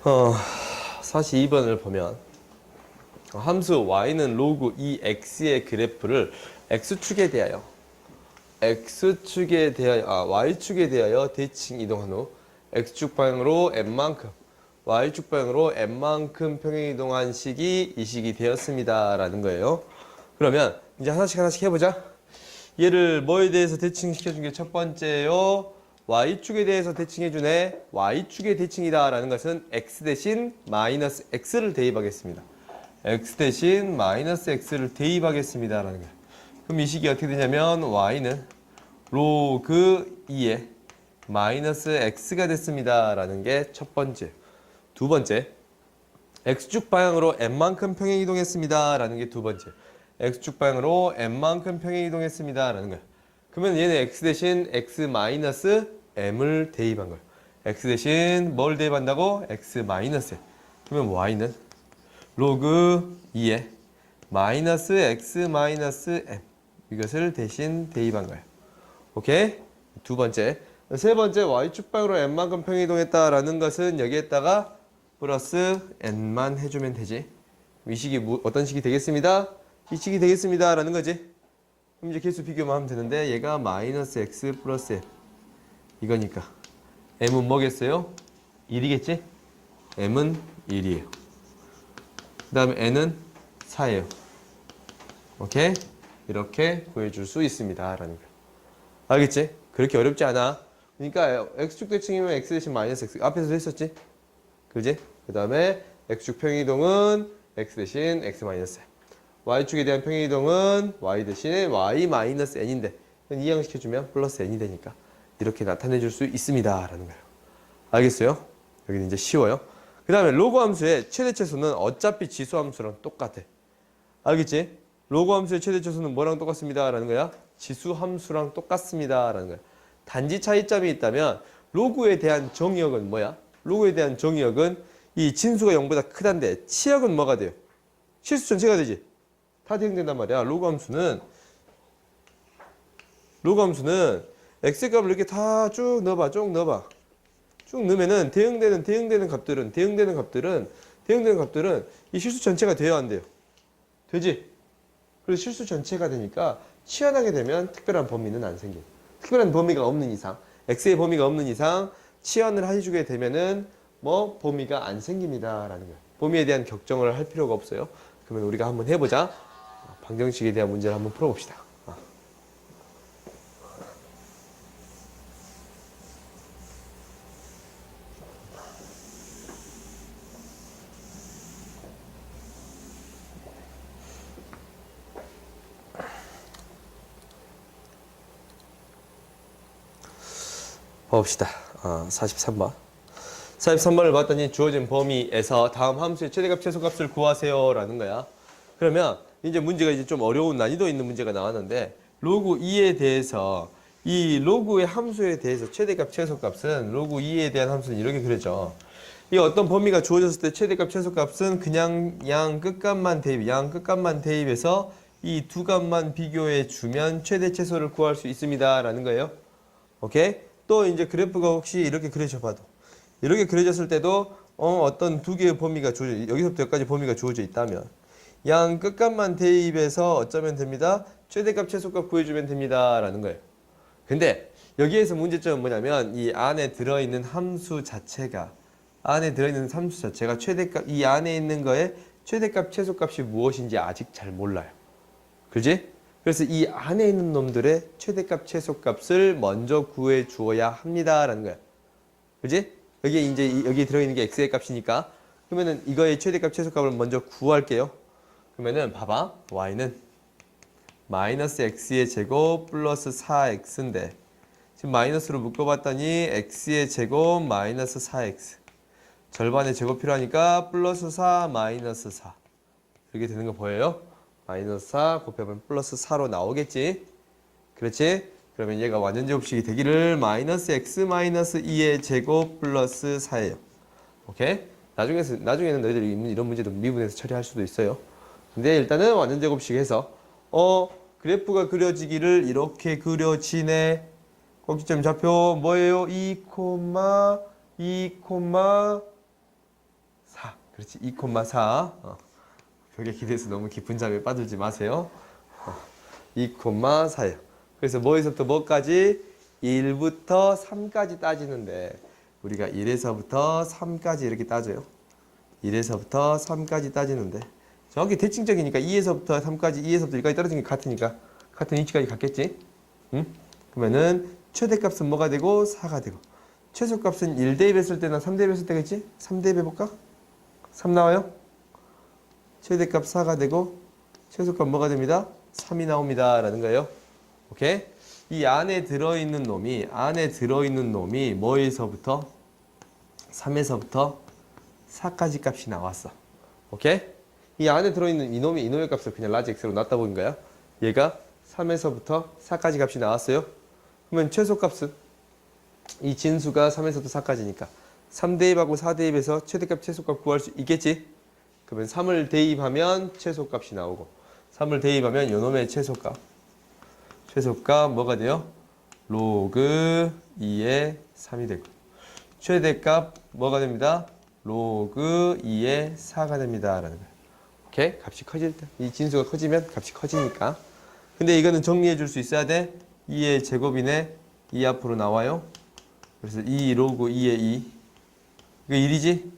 어, 42번을 보면 함수 y는 로그 2x의 그래프를 x축에 대하여 y축에 대하여 대칭 이동한 후 x축 방향으로 n만큼 y축 방향으로 n만큼 평행 이동한 식이 이 식이 되었습니다 라는 거예요. 그러면 이제 하나씩 해보자. 얘를 뭐에 대해서 대칭시켜준 게 첫 번째요. y축에 대해서 대칭해주네. y축의 대칭이다 라는 것은 x 대신 마이너스 x를 대입하겠습니다. x 대신 마이너스 x를 대입하겠습니다 라는 거예요. 그럼 이 식이 어떻게 되냐면 y는 로그 2의 마이너스 x가 됐습니다 라는 게 첫 번째. 두 번째, x축 방향으로 n만큼 평행 이동했습니다 라는 게 두 번째. x축 방향으로 n만큼 평행 이동했습니다 라는 거예요. 그러면 얘는 x 대신 x 마이너스 m을 대입한 거예요. x 대신 뭘 대입한다고? x 마이너스 m. 그러면 y는 로그 2에 마이너스 x 마이너스 m 이것을 대신 대입한 거예요. 오케이? 두 번째. 세 번째, y축 방향으로 n만큼 평행 이동했다라는 것은 여기에다가 플러스 n만 해주면 되지. 이 식이 어떤 식이 되겠습니다? 이 식이 되겠습니다 라는 거지. 그럼 이제 개수 비교만 하면 되는데 얘가 마이너스 x 플러스 m 이거니까 m은 뭐겠어요? 1이겠지? m은 1이에요. 그 다음에 n은 4예요. 오케이? 이렇게 구해줄 수 있습니다 라는 거예요. 알겠지? 그렇게 어렵지 않아. 그러니까 x축 대칭이면 x 대신 마이너스 x 앞에서도 했었지? 그지? 그 다음에 x축 평행이동은 x 대신 x 마이너스 m. y축에 대한 평행이동은 y 대신 y 마이너스 n인데 이항시켜주면 플러스 n이 되니까 이렇게 나타내 줄 수 있습니다. 라는 거예요. 알겠어요? 여기는 이제 쉬워요. 그 다음에 로그 함수의 최대 최소는 어차피 지수 함수랑 똑같아. 알겠지? 로그 함수의 최대 최소는 뭐랑 똑같습니다. 라는 거야? 지수 함수랑 똑같습니다. 라는 거야. 단지 차이점이 있다면 로그에 대한 정의역은 뭐야? 로그에 대한 정의역은 이 진수가 0보다 크다인데 치역은 뭐가 돼요? 실수 전체가 되지? 다 대응된단 말이야. 로그 함수는 x의 값을 이렇게 다 쭉 넣어봐. 쭉 넣으면은 대응되는 값들은 이 실수 전체가 돼야 안 돼요. 되지? 그래서 실수 전체가 되니까 치환하게 되면 특별한 범위는 안 생겨. 특별한 범위가 없는 이상, x의 범위가 없는 이상 치환을 해주게 되면은 뭐 범위가 안 생깁니다라는 거예요. 범위에 대한 격정을 할 필요가 없어요. 그러면 우리가 한번 해보자. 방정식에 대한 문제를 한번 풀어봅시다. 봅시다. 43번. 43번을 봤더니 주어진 범위에서 다음 함수의 최대값 최소값을 구하세요 라는 거야. 그러면 이제 문제가 이제 좀 어려운 난이도 있는 문제가 나왔는데 로그 2에 대해서 이 로그의 함수에 대해서 최대값 최소값은 로그 2에 대한 함수는 이렇게 그려져. 이 어떤 범위가 주어졌을 때 최대값 최소값은 그냥 양 끝값만 대입해서 이 두 값만 비교해 주면 최대 최소를 구할 수 있습니다 라는 거예요. 오케이? 또 이제 그래프가 혹시 이렇게 그려져 봐도 이렇게 그려졌을 때도 어떤 두 개의 범위가 주어져 여기서부터 여기까지 범위가 주어져 있다면 양 끝값만 대입해서 어쩌면 됩니다. 최대값 최소값 구해주면 됩니다 라는 거예요. 근데 여기에서 문제점은 뭐냐면 이 안에 들어있는 함수 자체가 최대값 이 안에 있는 거에 최대값 최소값이 무엇인지 아직 잘 몰라요. 그지? 그래서 이 안에 있는 놈들의 최대값 최소값을 먼저 구해 주어야 합니다라는 거야. 그지? 여기에 이제 여기 들어있는 게 x의 값이니까 그러면은 이거의 최대값 최소값을 먼저 구할게요. 그러면은 봐봐. y는 마이너스 x의 제곱 플러스 4x인데 지금 마이너스로 묶어봤더니 x의 제곱 마이너스 4x 절반의 제곱 필요하니까 플러스 4 마이너스 4 이렇게 되는 거 보여요? 마이너스 4 곱해보면 플러스 4로 나오겠지? 그렇지? 그러면 얘가 완전 제곱식이 되기를 마이너스 x 마이너스 2의 제곱 플러스 4예요. 오케이? 나중에는 너희들이 이런 문제도 미분해서 처리할 수도 있어요. 근데 일단은 완전 제곱식 해서 그래프가 그려지기를 이렇게 그려지네. 꼭지점 좌표 뭐예요? 2, 4. 그렇지? 2,4. 벽에 기대서 너무 깊은 잠에 빠들지 마세요. 2,4예요. 그래서 뭐에서부터 뭐까지? 1부터 3까지 따지는데 우리가 1에서부터 3까지 이렇게 따져요. 1에서부터 3까지 따지는데 정확히 대칭적이니까 2에서부터 3까지, 2에서부터 1까지 떨어진 게 같으니까 같은 위치까지 갔겠지? 응? 그러면은 최대값은 뭐가 되고 4가 되고 최소값은 1 대입했을 때나 3 대입했을 때겠지? 3 대입해볼까? 3 나와요? 최대값 4가 되고 최소값 뭐가 됩니다? 3이 나옵니다 라는 거예요. 오케이? 이 안에 들어있는 놈이 뭐에서부터? 3에서부터 4까지 값이 나왔어. 오케이? 이 안에 들어있는 이놈의 값을 그냥 라지 x로 놨다 보인 거야. 얘가 3에서부터 4까지 값이 나왔어요. 그러면 최소값은 이 진수가 3에서부터 4까지니까 3 대입하고 4 대입해서 최대값 최소값 구할 수 있겠지? 그러면 3을 대입하면 최소값이 나오고 3을 대입하면 요놈의 최소값 뭐가 돼요? 로그 2의 3이 되고 최대값 뭐가 됩니다? 로그 2의 4가 됩니다 라는 거예요. 오케이? 값이 커질 때 이 진수가 커지면 값이 커지니까 근데 이거는 정리해 줄 수 있어야 돼. 2의 제곱이네 2 앞으로 나와요. 그래서 2 로그 2의 2 이거 1이지?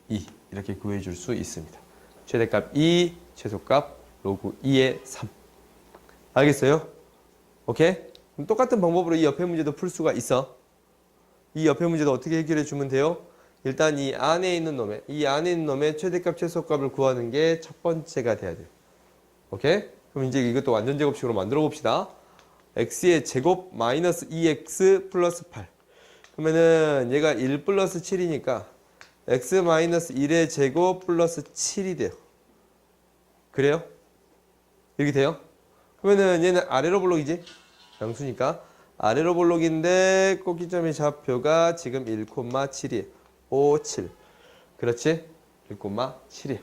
2 이렇게 구해줄 수 있습니다. 최대값 2, 최소값 로그 2의 3. 알겠어요? 오케이? 그럼 똑같은 방법으로 이 옆에 문제도 풀 수가 있어. 이 옆에 문제도 어떻게 해결해 주면 돼요? 일단 이 안에 있는 놈의 최대값, 최소값을 구하는 게 첫 번째가 돼야 돼요. 오케이? 그럼 이제 이것도 완전 제곱식으로 만들어 봅시다. x의 제곱 마이너스 2x 플러스 8. 그러면은 얘가 1 플러스 7이니까 x 마이너스 1의 제곱 플러스 7이 돼요. 그래요? 이렇게 돼요? 그러면은 얘는 아래로 볼록이지? 양수니까 아래로 볼록인데 꼭지점의 좌표가 지금 1,7이에요. 5, 7. 그렇지? 1,7이에요.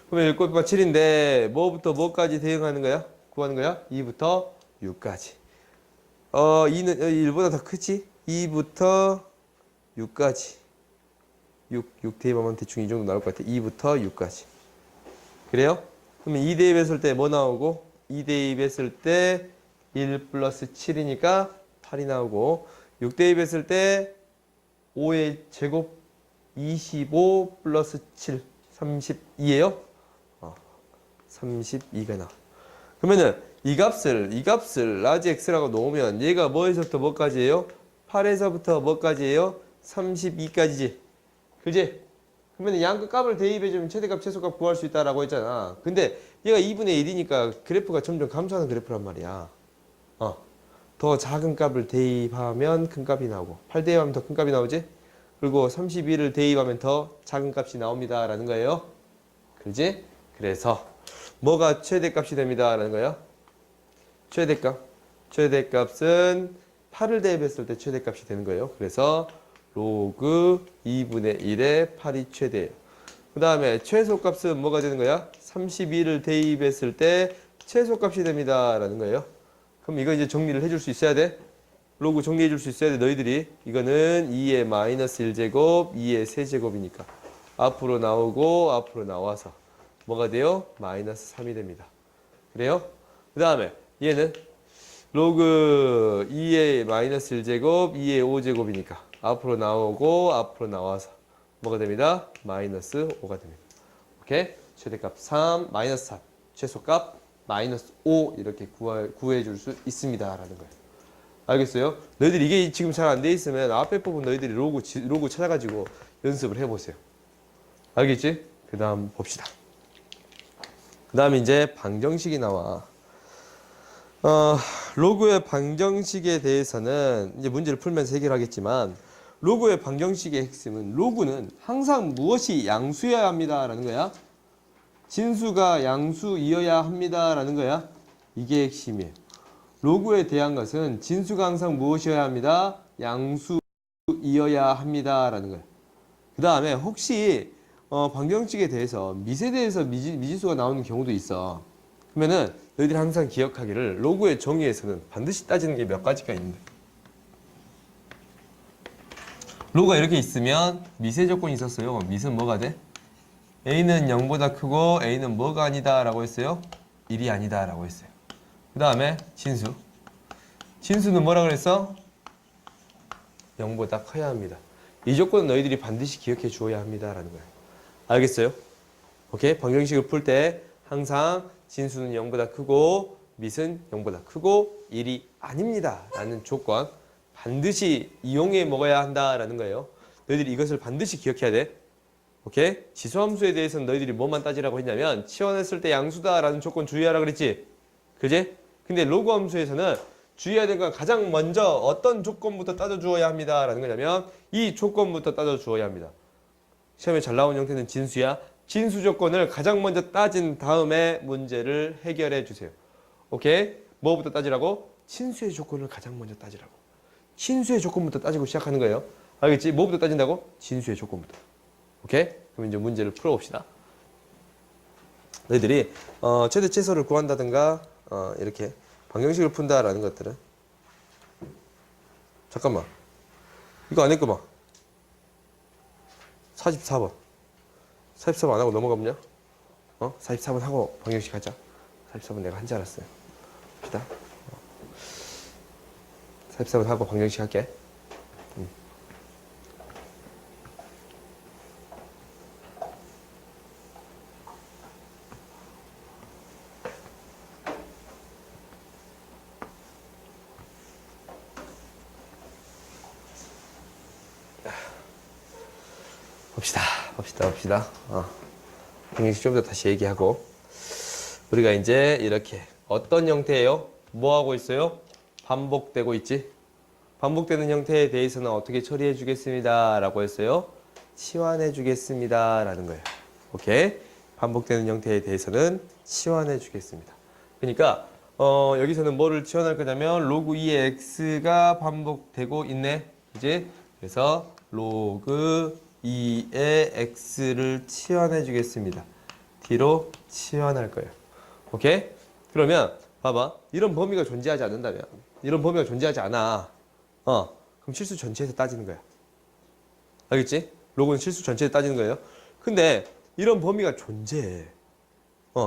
그러면 1,7인데 뭐부터 뭐까지 대응하는 거야? 구하는 거야? 2부터 6까지. 2는 1보다 더 크지? 2부터 6까지. 6 대입하면 대충 이 정도 나올 것 같아. 2부터 6까지. 그래요? 그러면 2 대입했을 때 뭐 나오고? 2 대입했을 때 1 플러스 7이니까 8이 나오고 6 대입했을 때 5의 제곱 25 플러스 7 32예요? 32가 나와. 그러면은 이 값을 라지 x라고 놓으면 얘가 뭐에서부터 뭐까지예요? 8에서부터 뭐까지예요? 32까지지. 그지? 그러면 양끝 값을 대입해주면 최대값 최소값 구할 수 있다라고 했잖아. 근데 얘가 2분의 1이니까 그래프가 점점 감소하는 그래프란 말이야. 더 작은 값을 대입하면 큰 값이 나오고 8 대입하면 더 큰 값이 나오지? 그리고 32를 대입하면 더 작은 값이 나옵니다 라는 거예요. 그지? 그래서 뭐가 최대값이 됩니다 라는 거예요. 최대값은 8을 대입했을 때 최대값이 되는 거예요. 그래서 로그 2분의 1의 8이 최대예요. 그 다음에 최소값은 뭐가 되는 거야? 32를 대입했을 때 최소값이 됩니다 라는 거예요. 그럼 이거 이제 정리를 해줄 수 있어야 돼. 로그 정리해 줄 수 있어야 돼. 너희들이. 이거는 2의 마이너스 1제곱, 2의 세제곱이니까 앞으로 나오고 앞으로 나와서 뭐가 돼요? 마이너스 3이 됩니다. 그래요? 그 다음에 얘는 로그 2의 마이너스 1제곱, 2의 5제곱이니까 앞으로 나오고 앞으로 나와서 뭐가 됩니다? 마이너스 5가 됩니다. 오케이? 최대값 3, 마이너스 3. 최소값 마이너스 5 이렇게 구해줄 수 있습니다 라는 거예요. 알겠어요? 너희들이 이게 지금 잘 안 돼 있으면 앞에 부분 너희들이 로그 찾아가지고 연습을 해보세요. 알겠지? 그 다음 봅시다. 그 다음에 이제 방정식이 나와. 로그의 방정식에 대해서는 이제 문제를 풀면서 해결하겠지만 로그의 방정식의 핵심은 로그는 항상 무엇이 양수여야 합니다 라는 거야. 진수가 양수이어야 합니다 라는 거야. 이게 핵심이에요. 로그에 대한 것은 진수가 항상 무엇이어야 합니다? 양수이어야 합니다 라는 거예요. 그 다음에 혹시 방정식에 대해서 미세에 대해서 미지수가 나오는 경우도 있어. 그러면은 너희들이 항상 기억하기를 로그의 정의에서는 반드시 따지는 게 몇 가지가 있는데 로그가 이렇게 있으면 미세 조건이 있었어요. 미세는 뭐가 돼? A는 0보다 크고 A는 뭐가 아니다 라고 했어요? 1이 아니다 라고 했어요. 그 다음에 진수는 뭐라 그랬어? 0보다 커야 합니다. 이 조건은 너희들이 반드시 기억해 주어야 합니다 라는 거예요. 알겠어요? 오케이? 방정식을 풀 때 항상 진수는 0보다 크고 밑은 0보다 크고 1이 아닙니다 라는 조건 반드시 이용해 먹어야 한다 라는 거예요. 너희들이 이것을 반드시 기억해야 돼. 오케이? 지수함수에 대해서는 너희들이 뭐만 따지라고 했냐면 치환했을 때 양수다 라는 조건 주의하라 그랬지? 그지? 근데 로그 함수에서는 주의해야 될 건 가장 먼저 어떤 조건부터 따져주어야 합니다 라는 거냐면 이 조건부터 따져주어야 합니다. 시험에 잘 나온 형태는 진수야. 진수 조건을 가장 먼저 따진 다음에 문제를 해결해 주세요. 오케이? 뭐부터 따지라고? 친수의 조건을 가장 먼저 따지라고. 친수의 조건부터 따지고 시작하는 거예요. 알겠지? 뭐부터 따진다고? 진수의 조건부터. 오케이? 그럼 이제 문제를 풀어봅시다. 너희들이 최대 최소를 구한다든가 이렇게 방정식을 푼다라는 것들은 잠깐만 이거 안 했구만. 44번 44번 안 하고 넘어가보냐? 44번 하고 방정식 하자. 44번 내가 한 줄 알았어요. 봅시다. 44번 하고 방정식 할게. 봅시다. 방정식 좀 더 다시 얘기하고 우리가 이제 이렇게 어떤 형태예요? 뭐 하고 있어요? 반복되고 있지? 반복되는 형태에 대해서는 어떻게 처리해 주겠습니다 라고 했어요. 치환해 주겠습니다 라는 거예요. 오케이? 반복되는 형태에 대해서는 치환해 주겠습니다. 그러니까 여기서는 뭐를 치환할 거냐면 로그 2의 x가 반복되고 있네. 이제 그래서 로그 2의 x를 치환해 주겠습니다. t로 치환할 거예요. 오케이? 그러면 봐봐. 이런 범위가 존재하지 않는다면 이런 범위가 존재하지 않아. 그럼 실수 전체에서 따지는 거야. 알겠지? 로그는 실수 전체에서 따지는 거예요. 근데 이런 범위가 존재해.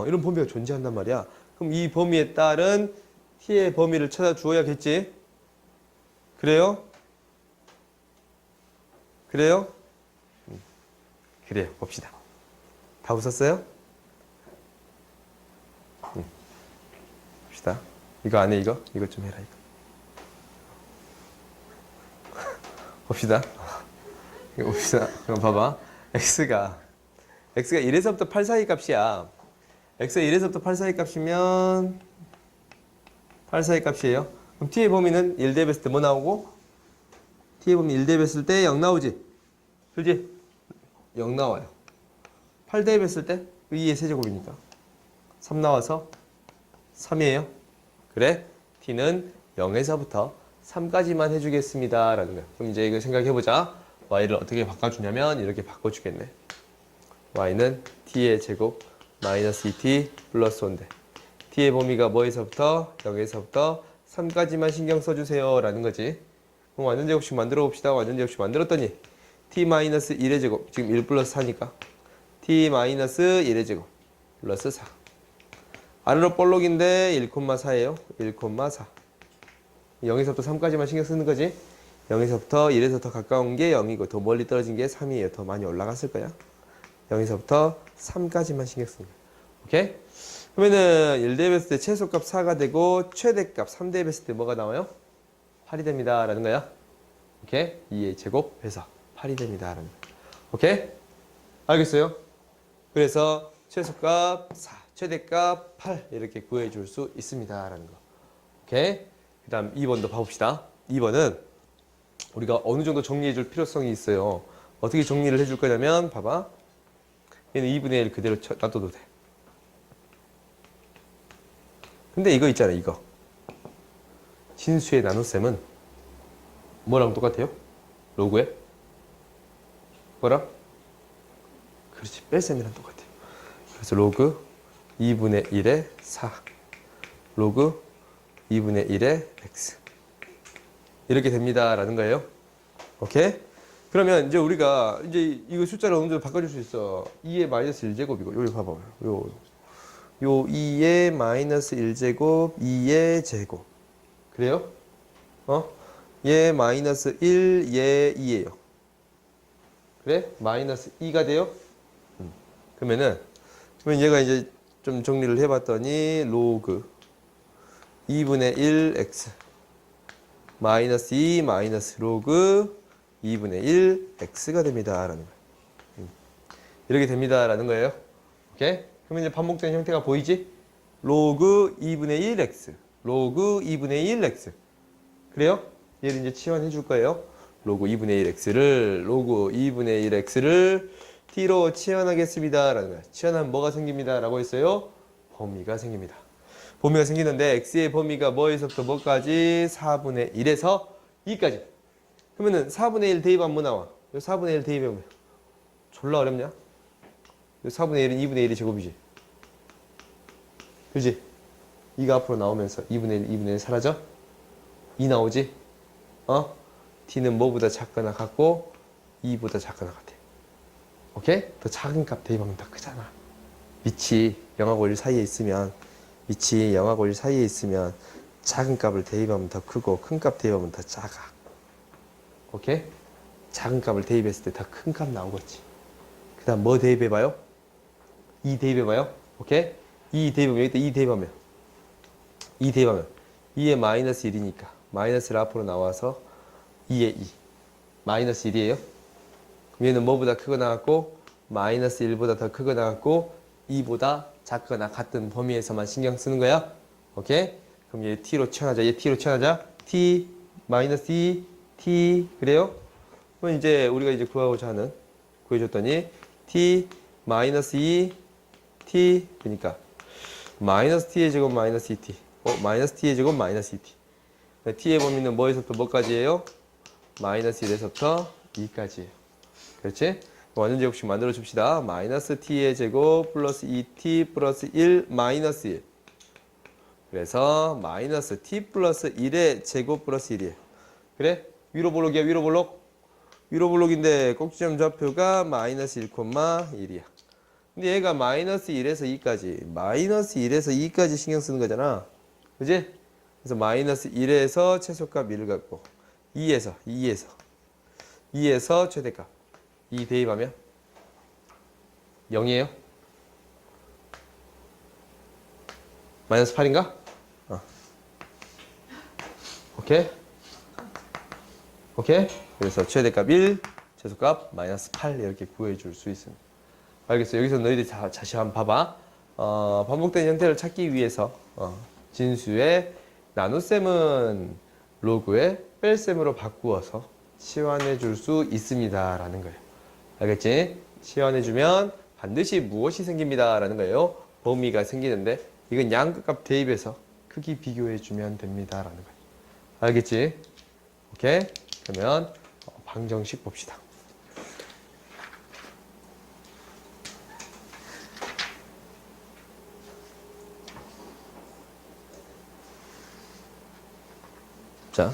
이런 범위가 존재한단 말이야. 그럼 이 범위에 따른 t의 범위를 찾아주어야겠지? 그래요? 그래요? 그래요. 봅시다. 다 웃었어요? 봅시다. 이거 안 해, 이거? 이거 좀 해라, 이거. 봅시다. 이거 봅시다. 그럼 봐봐. x가 1에서부터 8 사이 값이야. x가 1에서부터 8 사이 값이면 8 사이 값이에요. 그럼 t의 범위는 1 대입했을 때 뭐 나오고? t의 범위 1 대입했을 때 0 나오지? 그지? 0 나와요. 8 대입했을 때 2의 세제곱이니까 3 나와서 3이에요. 그래? t는 0에서부터 3까지만 해주겠습니다 라는 거야. 그럼 이제 이거 생각해보자. y를 어떻게 바꿔주냐면 이렇게 바꿔주겠네. y는 t의 제곱 마이너스 2t 플러스 5인데 t의 범위가 뭐에서부터? 0에서부터 3까지만 신경 써주세요 라는 거지. 그럼 완전제곱식 만들어 봅시다. 완전제곱식 만들었더니 t 마이너스 1의 제곱 지금 1 플러스 4니까 t 마이너스 1의 제곱 플러스 4 아래로 볼록인데 1,4예요. 1,4 0에서부터 3까지만 신경 쓰는 거지. 0에서부터 1에서 더 가까운 게 0이고 더 멀리 떨어진 게 3이에요. 더 많이 올라갔을 거야. 0에서부터 3까지만 신경 쓰는 거야. 오케이? 그러면은 1 대입했을 때 최소값 4가 되고 최대값 3 대입했을 때 뭐가 나와요? 8이 됩니다 라는 거야. 오케이? 2의 제곱해서 8이 됩니다 라는 거야. 오케이? 알겠어요? 그래서 최소값 4, 최대값 8 이렇게 구해줄 수 있습니다 라는 거. 오케이? 그 다음 2번도 봐봅시다. 2번은 우리가 어느 정도 정리해줄 필요성이 있어요. 어떻게 정리를 해줄 거냐면 봐봐. 얘는 2분의 1 그대로 놔둬도 돼. 근데 이거 있잖아, 이거. 진수의 나눗셈은 뭐랑 똑같아요? 로그에? 뭐랑? 그렇지, 뺄셈이랑 똑같아요. 그래서 로그 2분의 1의 4 로그 2분의 1의 x 이렇게 됩니다 라는 거예요. 오케이? 그러면 이제 우리가 이제 이거 숫자를 어느 정도 바꿔줄 수 있어. 2의 마이너스 1제곱이고 여기 봐봐. 요 2의 마이너스 1제곱 2의 제곱 그래요? 얘 마이너스 1, 얘 2예요. 그래? 마이너스 2가 돼요? 그러면 얘가 이제 좀 정리를 해봤더니 로그 2분의 1 x 마이너스 2 마이너스 로그 2분의 1 x가 됩니다 라는 거예요. 이렇게 됩니다 라는 거예요. 오케이? 그러면 이제 반복된 형태가 보이지? 로그 2분의 1 x 로그 2분의 1 x 그래요? 얘를 이제 치환해 줄 거예요. 로그 2분의 1 x를 로그 2분의 1 x를 t로 치환하겠습니다 라는 거예요. 치환하면 뭐가 생깁니다 라고 했어요? 범위가 생깁니다. 범위가 생기는데 x의 범위가 뭐에서부터 뭐까지? 4분의 1에서 2까지. 그러면은 4분의 1 대입하면 뭐 나와? 4분의 1 대입하면 졸라 어렵냐? 4분의 1은 2분의 1의 제곱이지. 그지? 2가 앞으로 나오면서 2분의 1, 2분의 1 사라져? 2 나오지? t는 뭐보다 작거나 같고 2보다 작거나 같아. 오케이? 더 작은 값 대입하면 더 크잖아. 밑이 0하고 1 사이에 있으면 밑이 0하고 1 사이에 있으면 작은 값을 대입하면 더 크고 큰 값 대입하면 더 작아. 오케이? 작은 값을 대입했을 때 더 큰 값 나오겠지. 그 다음 뭐 대입해봐요? 2 대입해봐요. 오케이? 2 대입하면 여기다 2 대입하면 2 대입하면 2에 마이너스 1이니까 마이너스를 앞으로 나와서 2에 2 마이너스 1이에요. 그럼 얘는 뭐보다 크거나 같고 마이너스 1보다 더 크거나 같고 2보다 작거나 같은 범위에서만 신경 쓰는 거야. 오케이? 그럼 얘 t로 치환하자. 얘 t로 치환하자. t 마이너스 2 t 그래요? 그럼 이제 우리가 이제 구하고자 하는 구해줬더니 t 마이너스 2 t 그러니까 마이너스 t의 제곱 마이너스 2t 마이너스 t의 제곱 마이너스 2t t의 범위는 뭐에서부터 뭐까지예요? 마이너스 1에서부터 2까지예요. 그렇지? 완전 제곱식 만들어 줍시다. 마이너스 t의 제곱 플러스 2t 플러스 1 마이너스 1. 그래서 마이너스 t 플러스 1의 제곱 플러스 1이에요. 그래? 위로 볼록이야, 위로 볼록? 위로 볼록인데 꼭지점 좌표가 마이너스 1,1이야. 근데 얘가 마이너스 1에서 2까지, 마이너스 1에서 2까지 신경 쓰는 거잖아. 그지? 그래서 마이너스 1에서 최소값 1을 갖고 2에서 최대값 2 대입하면 0이에요? 마이너스 8인가? 오케이? 오케이? 그래서 최대값 1, 최소값 마이너스 8 이렇게 구해줄 수 있습니다. 알겠어? 여기서 너희들이 다시 한번 봐봐. 반복된 형태를 찾기 위해서 진수의 나눗셈은 로그의 뺄셈으로 바꾸어서 치환해 줄 수 있습니다 라는 거예요. 알겠지? 치환해 주면 반드시 무엇이 생깁니다 라는 거예요. 범위가 생기는데 이건 양끝값 대입해서 크기 비교해 주면 됩니다 라는 거예요. 알겠지? 오케이? 그러면 방정식 봅시다. 자,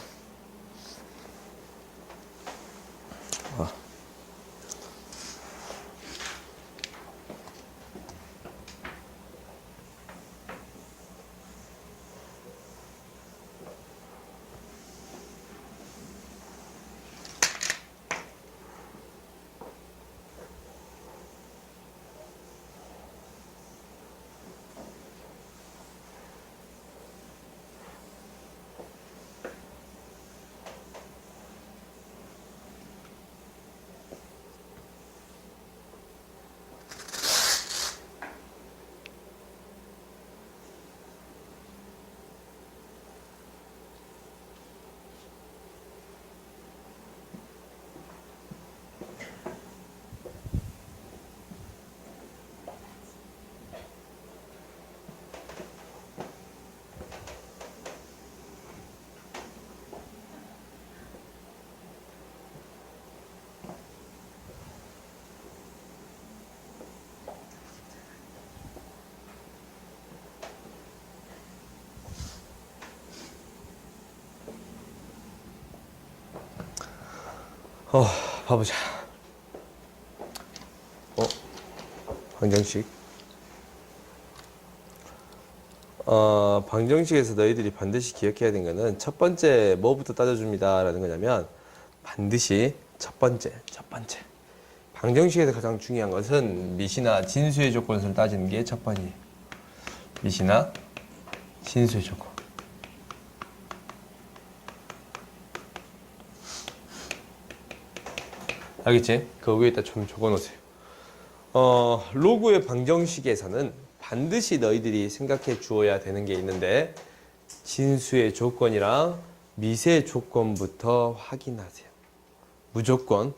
봐보자. 방정식. 방정식에서 너희들이 반드시 기억해야 되는 거는 첫 번째 뭐부터 따져줍니다 라는 거냐면 반드시 첫 번째. 방정식에서 가장 중요한 것은 미시나 진수의 조건을 따지는 게 첫 번이에요. 미시나 진수의 조건. 알겠지? 그 위에다 좀 적어놓으세요. 로그의 방정식에서는 반드시 너희들이 생각해 주어야 되는 게 있는데 진수의 조건이랑 미세 조건부터 확인하세요. 무조건.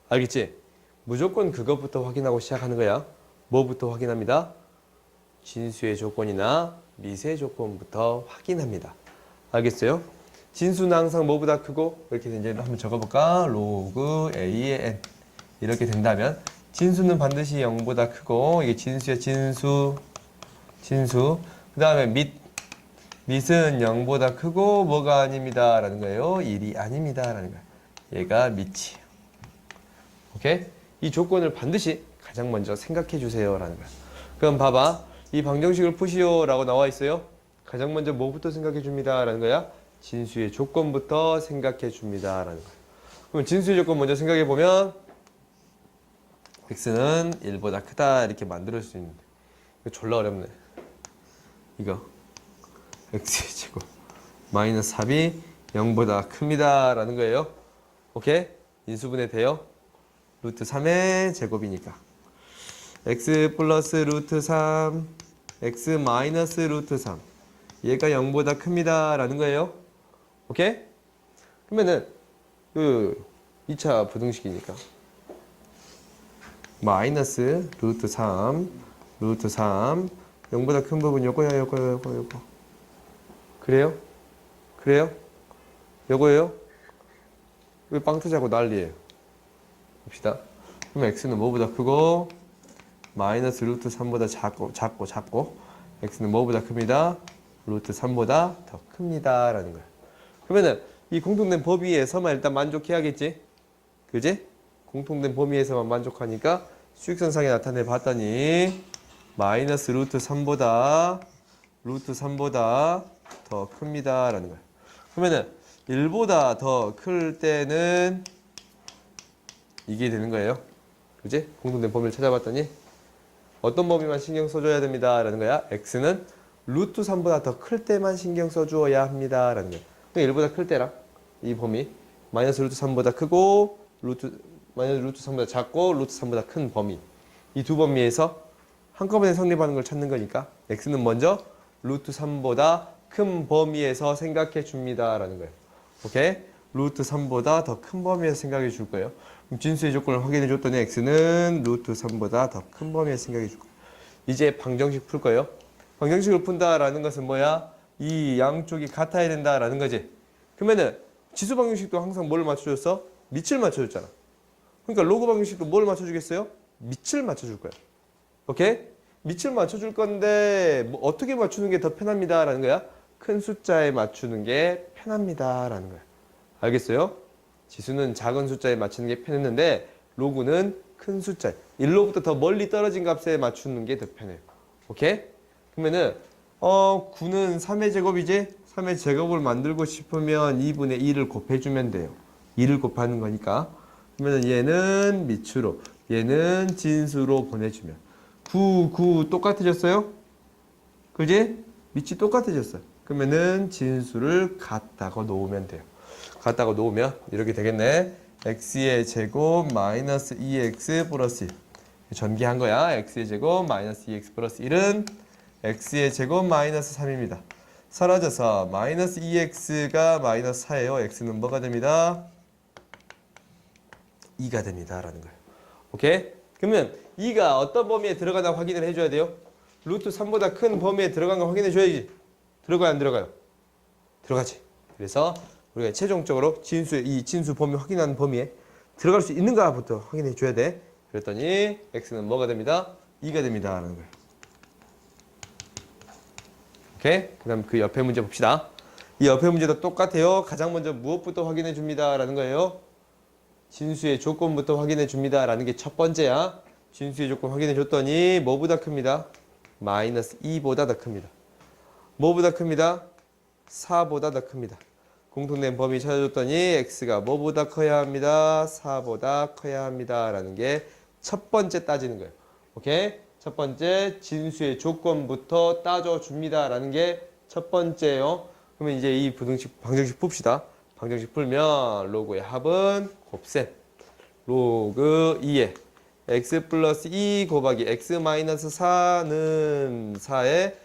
알겠지? 무조건 그것부터 확인하고 시작하는 거야. 뭐부터 확인합니다? 진수의 조건이나 미세 조건부터 확인합니다. 알겠어요? 진수는 항상 뭐보다 크고 이렇게 이제 한번 적어볼까? 로그 A의 N 이렇게 된다면 진수는 반드시 0보다 크고 이게 진수야 진수 그 다음에 밑은 0보다 크고 뭐가 아닙니다 라는 거예요. 1이 아닙니다 라는 거예요. 얘가 밑이에요. 오케이? 이 조건을 반드시 가장 먼저 생각해 주세요 라는 거예요. 그럼 봐봐. 이 방정식을 푸시오 라고 나와 있어요. 가장 먼저 뭐부터 생각해 줍니다 라는 거야. 진수의 조건부터 생각해 줍니다 라는 거예요. 그럼 진수의 조건 먼저 생각해 보면 x는 1보다 크다 이렇게 만들 수 있는데 이거 졸라 어렵네. 이거 x의 제곱 마이너스 4이 0보다 큽니다 라는 거예요. 오케이? 인수분해 돼요? 루트 3의 제곱이니까 x 플러스 루트 3 x 마이너스 루트 3 얘가 0보다 큽니다 라는 거예요. 오케이? 그러면은 그 2차 부등식이니까 마이너스 루트 3 0보다 큰 부분 요거야 요거 그래요? 그래요? 요거예요? 왜 빵 터지고 난리예요? 봅시다. 그럼 x는 뭐보다 크고 마이너스 루트 3보다 작고 x는 뭐보다 큽니다. 루트 3보다 더 큽니다 라는 거예요. 그러면은 이 공통된 범위에서만 일단 만족해야겠지? 그지? 공통된 범위에서만 만족하니까 수직선상에 나타내 봤더니 마이너스 루트 3보다 더 큽니다 라는 거예요. 그러면은 1보다 더 클 때는 이게 되는 거예요. 그지? 공통된 범위를 찾아봤더니 어떤 범위만 신경 써줘야 됩니다 라는 거야. x는 루트 3보다 더 클 때만 신경 써주어야 합니다 라는 거야. 1보다 클 때랑 이 범위 마이너스 루트 3보다 크고 마이너스 루트 3보다 작고 루트 3보다 큰 범위 이 두 범위에서 한꺼번에 성립하는 걸 찾는 거니까 x는 먼저 루트 3보다 큰 범위에서 생각해 줍니다 라는 거예요. 오케이? 루트 3보다 더 큰 범위에서 생각해 줄 거예요. 그럼 진수의 조건을 확인해 줬더니 x는 루트 3보다 더 큰 범위에서 생각해 줄 거예요. 이제 방정식 풀 거예요. 방정식을 푼다라는 것은 뭐야? 이 양쪽이 같아야 된다라는 거지. 그러면은 지수 방정식도 항상 뭘 맞춰줬어? 밑을 맞춰줬잖아. 그러니까 로그 방정식도 뭘 맞춰주겠어요? 밑을 맞춰줄 거야. 오케이? 밑을 맞춰줄 건데 뭐 어떻게 맞추는 게 더 편합니다라는 거야? 큰 숫자에 맞추는 게 편합니다라는 거야. 알겠어요? 지수는 작은 숫자에 맞추는 게 편했는데 로그는 큰 숫자 1로부터 더 멀리 떨어진 값에 맞추는 게 더 편해요. 오케이? 그러면은 9는 3의 제곱이지? 3의 제곱을 만들고 싶으면 2분의 2를 곱해주면 돼요. 2를 곱하는 거니까. 그러면 얘는 밑으로, 얘는 진수로 보내주면 9 똑같아졌어요? 그지? 밑이 똑같아졌어요. 그러면은 진수를 갖다가 놓으면 돼요. 갖다가 놓으면 이렇게 되겠네. x의 제곱 마이너스 2x 플러스 1. 전개한 거야. x의 제곱 마이너스 2x 플러스 1은 x의 제곱 마이너스 3입니다. 사라져서 마이너스 2x가 마이너스 4예요. x는 뭐가 됩니다? 2가 됩니다. 라는 거예요. 오케이? 그러면 2가 어떤 범위에 들어가나 확인을 해줘야 돼요. 루트 3보다 큰 범위에 들어간 거 확인해 줘야지. 들어가요? 안 들어가요? 들어가지. 그래서 우리가 최종적으로 이 진수 범위 확인하는 범위에 들어갈 수 있는가부터 확인해 줘야 돼. 그랬더니 x는 뭐가 됩니다? 2가 됩니다. 라는 거예요. 오케이? 그 다음 그 옆에 문제 봅시다. 이 옆에 문제도 똑같아요. 가장 먼저 무엇부터 확인해 줍니다. 라는 거예요. 진수의 조건부터 확인해 줍니다. 라는 게 첫 번째야. 진수의 조건 확인해 줬더니 뭐보다 큽니다? 마이너스 2보다 더 큽니다. 뭐보다 큽니다? 4보다 더 큽니다. 공통된 범위 찾아줬더니 x가 뭐보다 커야 합니다? 4보다 커야 합니다. 라는 게 첫 번째 따지는 거예요. 오케이? 첫 번째 진수의 조건부터 따져줍니다. 라는 게 첫 번째예요. 그러면 이제 이 방정식 풉시다. 방정식 풀면 로그의 합은 곱셈 로그 2에 x 플러스 2 곱하기 x 마이너스 4는 4에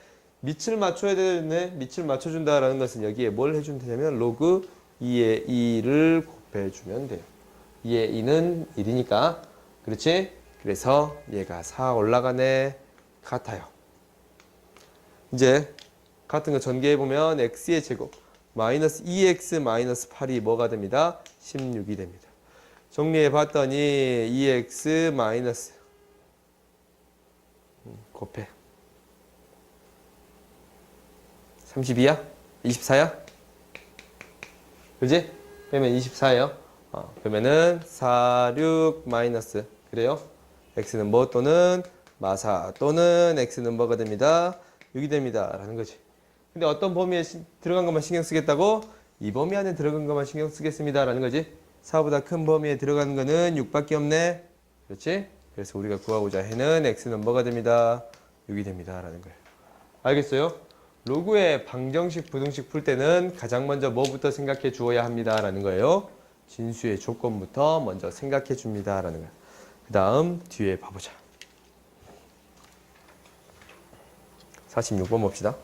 밑을 맞춰야 되네. 밑을 맞춰준다라는 것은 여기에 뭘 해주면 되냐면 로그 2에 2를 곱해주면 돼요. 2에 2는 1이니까 그렇지? 그래서 얘가 4 올라가네. 같아요. 이제 같은 거 전개해보면 x의 제곱 마이너스 2x 마이너스 8이 뭐가 됩니다? 16이 됩니다. 정리해봤더니 2x 마이너스 곱해 32야? 24야? 그지? 빼면 24예요. 그러면은 4, 6 마이너스 그래요? x는 뭐 또는 마사 또는 x는 뭐가 됩니다? 6이 됩니다. 라는 거지. 근데 어떤 범위에 들어간 것만 신경 쓰겠다고? 이 범위 안에 들어간 것만 신경 쓰겠습니다. 라는 거지. 4보다 큰 범위에 들어가는 거는 6밖에 없네. 그렇지? 그래서 우리가 구하고자 해는 x는 뭐가 됩니다? 6이 됩니다. 라는 거예요. 알겠어요? 로그의 방정식, 부등식 풀 때는 가장 먼저 뭐부터 생각해 주어야 합니다. 라는 거예요. 진수의 조건부터 먼저 생각해 줍니다. 라는 거예요. 그 다음 뒤에 봐보자. 46번 봅시다.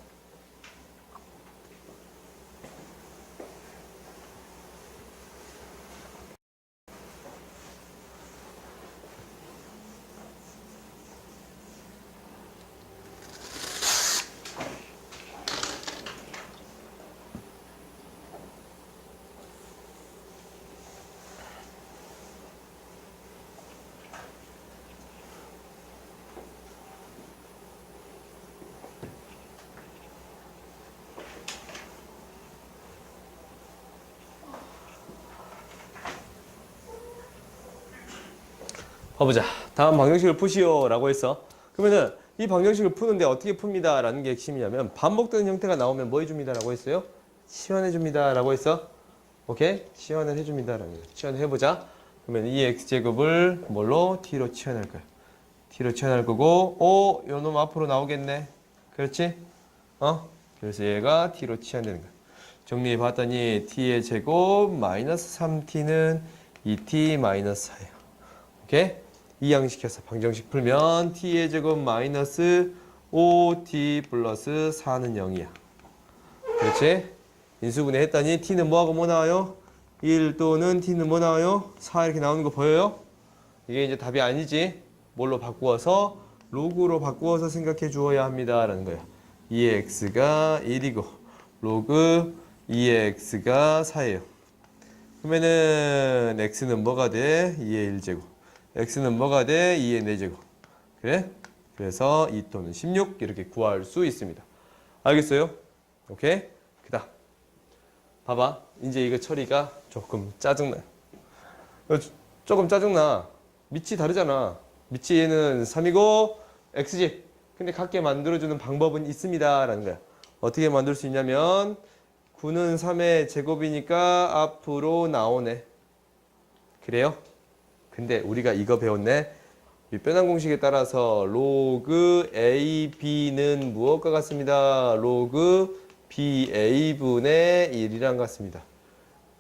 봐보자. 다음 방정식을 푸시오 라고 했어. 그러면은 이 방정식을 푸는데 어떻게 풉니다 라는 게 핵심이냐면 반복되는 형태가 나오면 뭐 해줍니다 라고 했어요? 치환해줍니다 라고 했어. 오케이? 치환을 해줍니다 라는 거. 치환을 해보자. 그러면 이 x제곱을 뭘로? t로 치환할 거야. t로 치환할 거고 요 놈 앞으로 나오겠네. 그렇지? 그래서 얘가 t로 치환되는 거야. 정리해 봤더니 t의 제곱 마이너스 3t는 2t 마이너스 4예요. 오케이? 이항시켜서 방정식 풀면 t의 제곱 마이너스 5t 플러스 4는 0이야. 그렇지? 인수분해 했더니 t는 뭐하고 뭐 나와요? 1 또는 t는 뭐 나와요? 4 이렇게 나오는 거 보여요? 이게 이제 답이 아니지. 뭘로 바꾸어서? 로그로 바꾸어서 생각해 주어야 합니다 라는 거야. 2의 x가 1이고 로그 2의 x가 4예요. 그러면은 x는 뭐가 돼? 2의 1제곱. x는 뭐가 돼? 2의 4제곱. 그래? 그래서 2 또는 16 이렇게 구할 수 있습니다. 알겠어요? 오케이? 그다음 봐봐. 이제 이거 처리가 조금 짜증나요. 조금 짜증나. 밑이 다르잖아. 밑이 얘는 3이고 x지. 근데 같게 만들어주는 방법은 있습니다 라는 거야. 어떻게 만들 수 있냐면 9는 3의 제곱이니까 앞으로 나오네. 그래요? 근데 우리가 이거 배웠네. 밑변환 공식에 따라서 로그 a, b는 무엇과 같습니다. 로그 ba분의 1이랑 같습니다.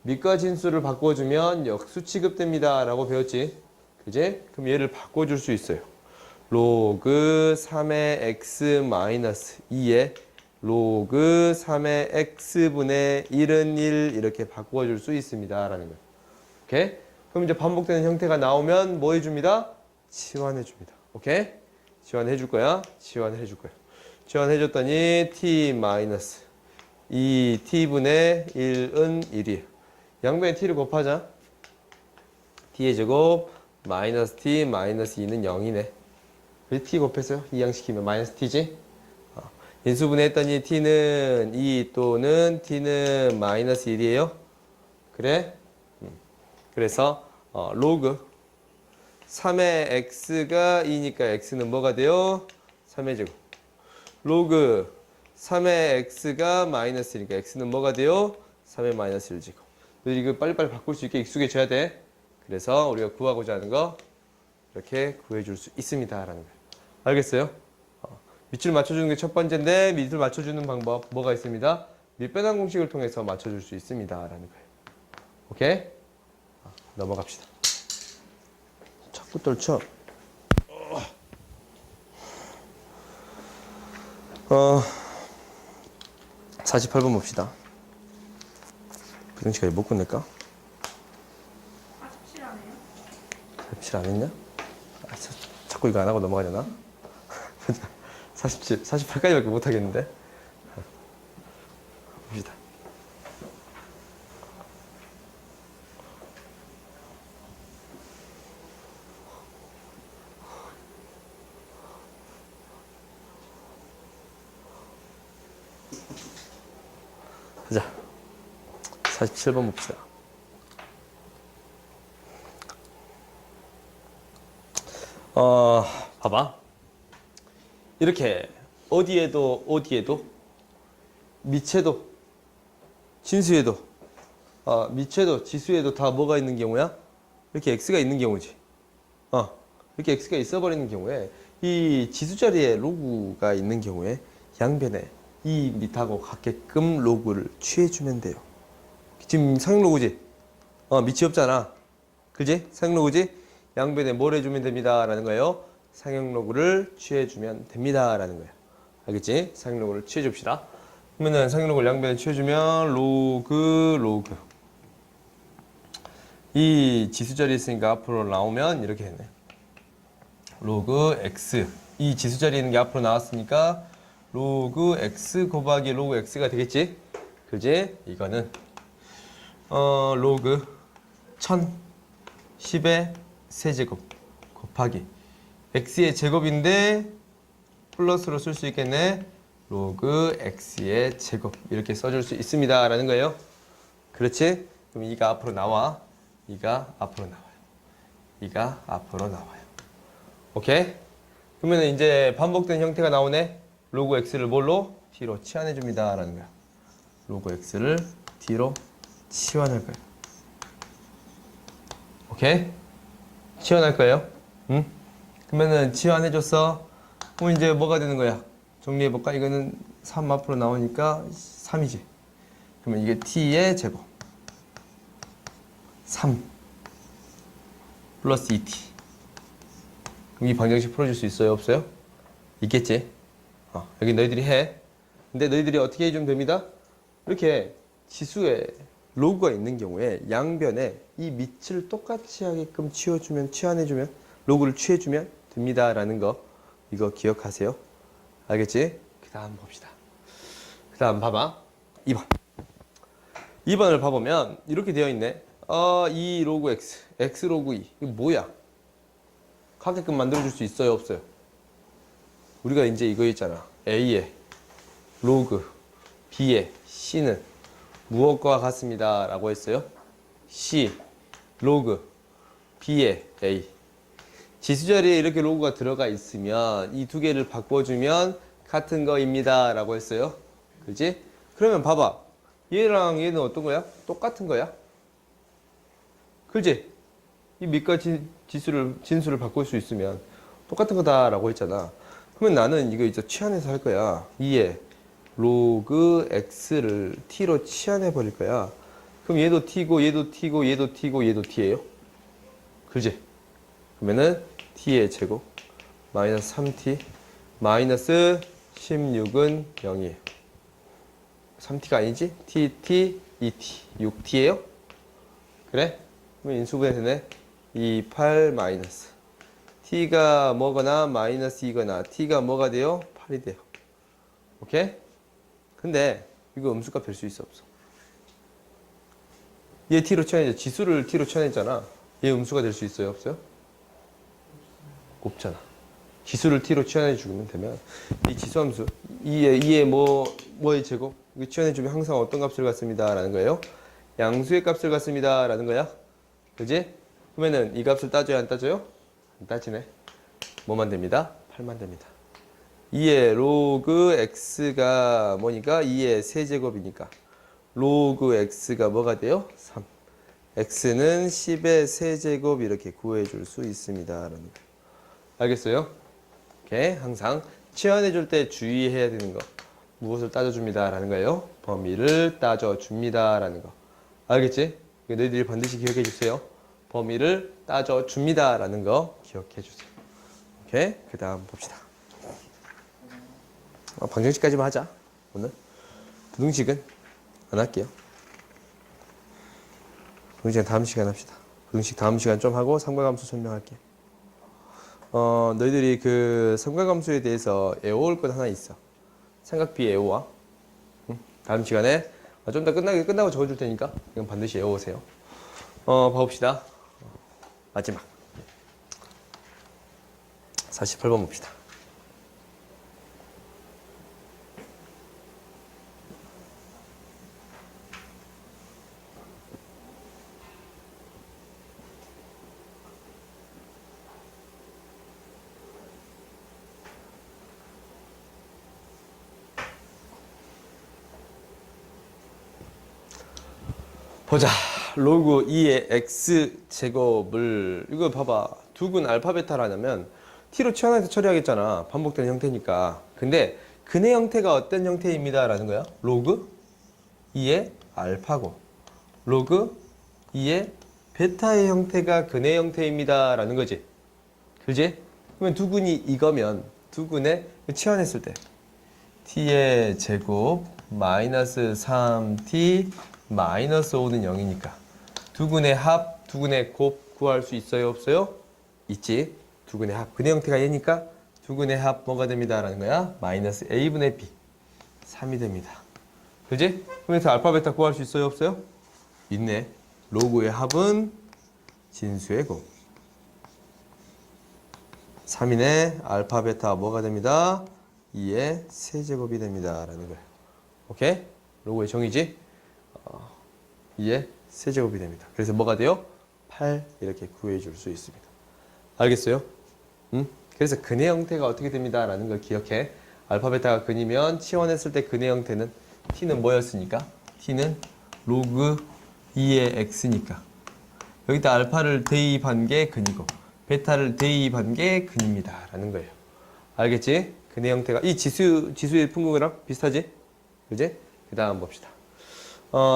밑과 진수를 바꿔주면 역수 취급됩니다 라고 배웠지. 그지? 그럼 얘를 바꿔줄 수 있어요. 로그 3의 x 마이너스 2에 로그 3의 x분의 1은 1 이렇게 바꿔줄 수 있습니다 라는 거예요. 오케이? 그럼 이제 반복되는 형태가 나오면 뭐 해줍니다? 치환해 줍니다. 오케이? 치환해 줄 거야. 치환해 줄 거야. 치환해 줬더니 t 마이너스 2t분의 1은 1이에요. 양변에 t를 곱하자. t의 제곱 마이너스 t 마이너스 2는 0이네. 왜 t 곱했어요? 이항시키면 마이너스 t지? 인수분해 했더니 t는 2 또는 t는 마이너스 1이에요. 그래? 그래서 로그 3의 x가 2니까 x는 뭐가 돼요? 3의 제곱. 로그 3의 x가 마이너스 1이니까 x는 뭐가 돼요? 3의 마이너스 1제곱. 이거 빨리빨리 바꿀 수 있게 익숙해져야 돼. 그래서 우리가 구하고자 하는 거 이렇게 구해줄 수 있습니다 라는 거예요. 알겠어요? 밑을 맞춰주는 게 첫 번째인데 밑을 맞춰주는 방법 뭐가 있습니다? 밑변환 공식을 통해서 맞춰줄 수 있습니다 라는 거예요. 오케이? 넘어갑시다. 자꾸 떨쳐. 48번 봅시다. 부등식까지 못 끝낼까? 47 안 해요? 47 안 했냐? 자꾸 이거 안 하고 넘어가려나? 47, 48까지밖에 못 하겠는데? 봅시다. 자, 47번 봅시다. 봐봐. 이렇게 어디에도 밑에도 진수에도 밑에도 지수에도 다 뭐가 있는 경우야? 이렇게 x가 있는 경우지. 이렇게 x가 있어버리는 경우에 이 지수 자리에 로그가 있는 경우에 양변에 이 밑하고 같게끔 로그를 취해주면 돼요. 지금 상용 로그지? 밑이 없잖아. 그지? 상용 로그지? 양변에 뭘 해주면 됩니다 라는 거예요. 상용 로그를 취해주면 됩니다 라는 거예요. 알겠지? 상용 로그를 취해줍시다. 그러면은 상용 로그를 양변에 취해주면 로그 이 지수 자리에 있으니까 앞으로 나오면 이렇게 했네. 로그 x 이 지수 자리에 있는 게 앞으로 나왔으니까 로그 x 곱하기 로그 x가 되겠지? 그지? 이거는 로그 1010의 세제곱 곱하기 x의 제곱인데 플러스로 쓸 수 있겠네. 로그 x의 제곱 이렇게 써줄 수 있습니다 라는 거예요. 그렇지? 그럼 이가 앞으로 나와. 이가 앞으로 나와요. 이가 앞으로 나와요. 오케이? 그러면 이제 반복된 형태가 나오네. 로그 x를 뭘로? t로 치환해 줍니다 라는 거야. 로그 x를 t로 치환할 거예요. 오케이? 치환할 거예요. 응? 그러면은 치환해 줬어. 그럼 이제 뭐가 되는 거야? 정리해 볼까? 이거는 3 앞으로 나오니까 3이지. 그러면 이게 t의 제곱 3 플러스 2t. 그럼 이 방정식 풀어줄 수 있어요? 없어요? 있겠지? 여기 너희들이 해. 근데 너희들이 어떻게 해주면 됩니다? 이렇게 지수에 로그가 있는 경우에 양변에 이 밑을 똑같이 하게끔 치환해주면 로그를 취해주면 됩니다 라는 거 이거 기억하세요. 알겠지? 그 다음 봅시다. 그 다음 봐봐. 2번. 2번을 봐보면 이렇게 되어 있네. 이 로그 x, x 로그 2. 이거 뭐야? 가게끔 만들어줄 수 있어요? 없어요? 우리가 이제 이거 있잖아. a의 로그 b의 c는 무엇과 같습니다 라고 했어요? c 로그 b의 a. 지수 자리에 이렇게 로그가 들어가 있으면 이 두 개를 바꿔주면 같은 거입니다 라고 했어요. 그지? 그러면 봐봐. 얘랑 얘는 어떤 거야? 똑같은 거야? 그지? 이 밑과 진수를 바꿀 수 있으면 똑같은 거다라고 했잖아. 그러면 나는 이거 이제 치환해서 할 거야. 2에 로그 x를 t로 치환해 버릴 거야. 그럼 얘도 t고 얘도 t고 얘도 t고 얘도 t예요. 그지? 그러면은 t의 제곱 마이너스 3t 마이너스 16은 0이에요. 3t가 아니지? t, 2t, 6t예요. 그래? 그럼 인수분해 되네. 2, 8 마이너스 t가 뭐거나 마이너스 2거나 t가 뭐가 돼요? 8이 돼요. 오케이? 근데 이거 음수값 될 수 있어 없어? 얘 t로 치환했잖아. 지수를 t로 치환했잖아. 얘 음수가 될 수 있어요 없어요? 없잖아. 지수를 t로 치환해 주면 되면 이 지수함수 2의 뭐의 제곱 이거 치환해 주면 항상 어떤 값을 갖습니다 라는 거예요. 양수의 값을 갖습니다 라는 거야. 그지? 그러면은 이 값을 따져야 안 따져요? 안 따지네. 뭐만 됩니다? 8만 됩니다. 2의 로그 x가 뭐니까 2의 세제곱이니까 로그 x가 뭐가 돼요? 3. x는 10의 세제곱 이렇게 구해줄 수 있습니다 라는 거예요. 알겠어요? 오케이. 항상 치환해 줄 때 주의해야 되는 거. 무엇을 따져줍니다 라는 거예요. 범위를 따져줍니다 라는 거. 알겠지? 너희들이 반드시 기억해 주세요. 범위를 따져줍니다 라는 거 기억해 주세요. 오케이. 그 다음 봅시다. 방정식까지만 하자. 오늘 부등식은 안 할게요. 부등식은 다음 시간 합시다. 부등식 다음 시간 좀 하고 삼각함수 설명할게. 너희들이 그 삼각함수에 대해서 애워올 것 하나 있어. 삼각비 애워와. 응? 다음 시간에 좀 더 끝나고 적어줄 테니까 이건 반드시 애워오세요. 봐봅시다. 마지막 48번 봅시다. 보자. 로그 2의 x제곱을 이거 봐봐. 두근 알파 베타를 하냐면 t로 치환해서 처리하겠잖아. 반복되는 형태니까. 근데 근의 형태가 어떤 형태입니다 라는 거야. 로그 2의 알파고 로그 2의 베타의 형태가 근의 형태입니다 라는 거지. 그지? 그러면 두근이 이거면 두근에 치환했을 때 t의 제곱 마이너스 3t 마이너스 5는 0이니까 두근의 합, 두근의 곱 구할 수 있어요? 없어요? 있지. 두근의 합. 근의 형태가 얘니까 두근의 합 뭐가 됩니다 라는 거야? 마이너스 a분의 b 3이 됩니다. 그지? 그래서 알파 베타 구할 수 있어요? 없어요? 있네. 로그의 합은 진수의 곱 3인의 알파 베타 뭐가 됩니다? 2의 세제곱이 됩니다 라는 거예요. 오케이? 로그의 정의지? 2의 세제곱이 됩니다. 그래서 뭐가 돼요? 8 이렇게 구해줄 수 있습니다. 알겠어요? 응? 그래서 근의 형태가 어떻게 됩니다 라는 걸 기억해. 알파 베타가 근이면 치환했을 때 근의 형태는 t는 뭐였으니까? t는 로그 2의 x니까 여기다 알파를 대입한 게 근이고 베타를 대입한 게 근입니다 라는 거예요. 알겠지? 근의 형태가 이 지수의 풍경이랑 비슷하지? 그지? 그 다음 봅시다.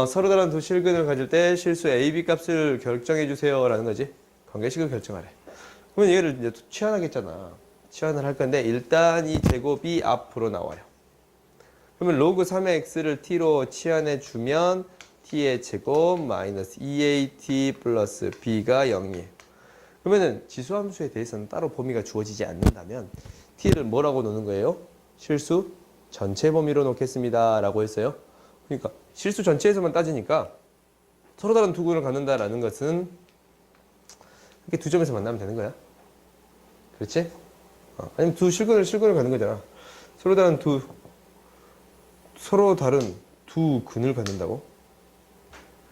서로 다른 두 실근을 가질 때 실수 A, B 값을 결정해 주세요 라는 거지. 관계식을 결정하래. 그러면 얘를 이제 치환하겠잖아. 치환을 할 건데 일단 이 제곱이 앞으로 나와요. 그러면 로그 3의 x를 t로 치환해 주면 t의 제곱 마이너스 2at 플러스 b가 0이에요. 그러면은 지수함수에 대해서는 따로 범위가 주어지지 않는다면 t를 뭐라고 놓는 거예요? 실수 전체 범위로 놓겠습니다 라고 했어요. 그러니까 실수 전체에서만 따지니까 서로 다른 두 근을 갖는다라는 것은 이렇게 두 점에서 만나면 되는 거야. 그렇지? 아니면 두 실근을 갖는 거잖아. 서로 다른 두 근을 갖는다고?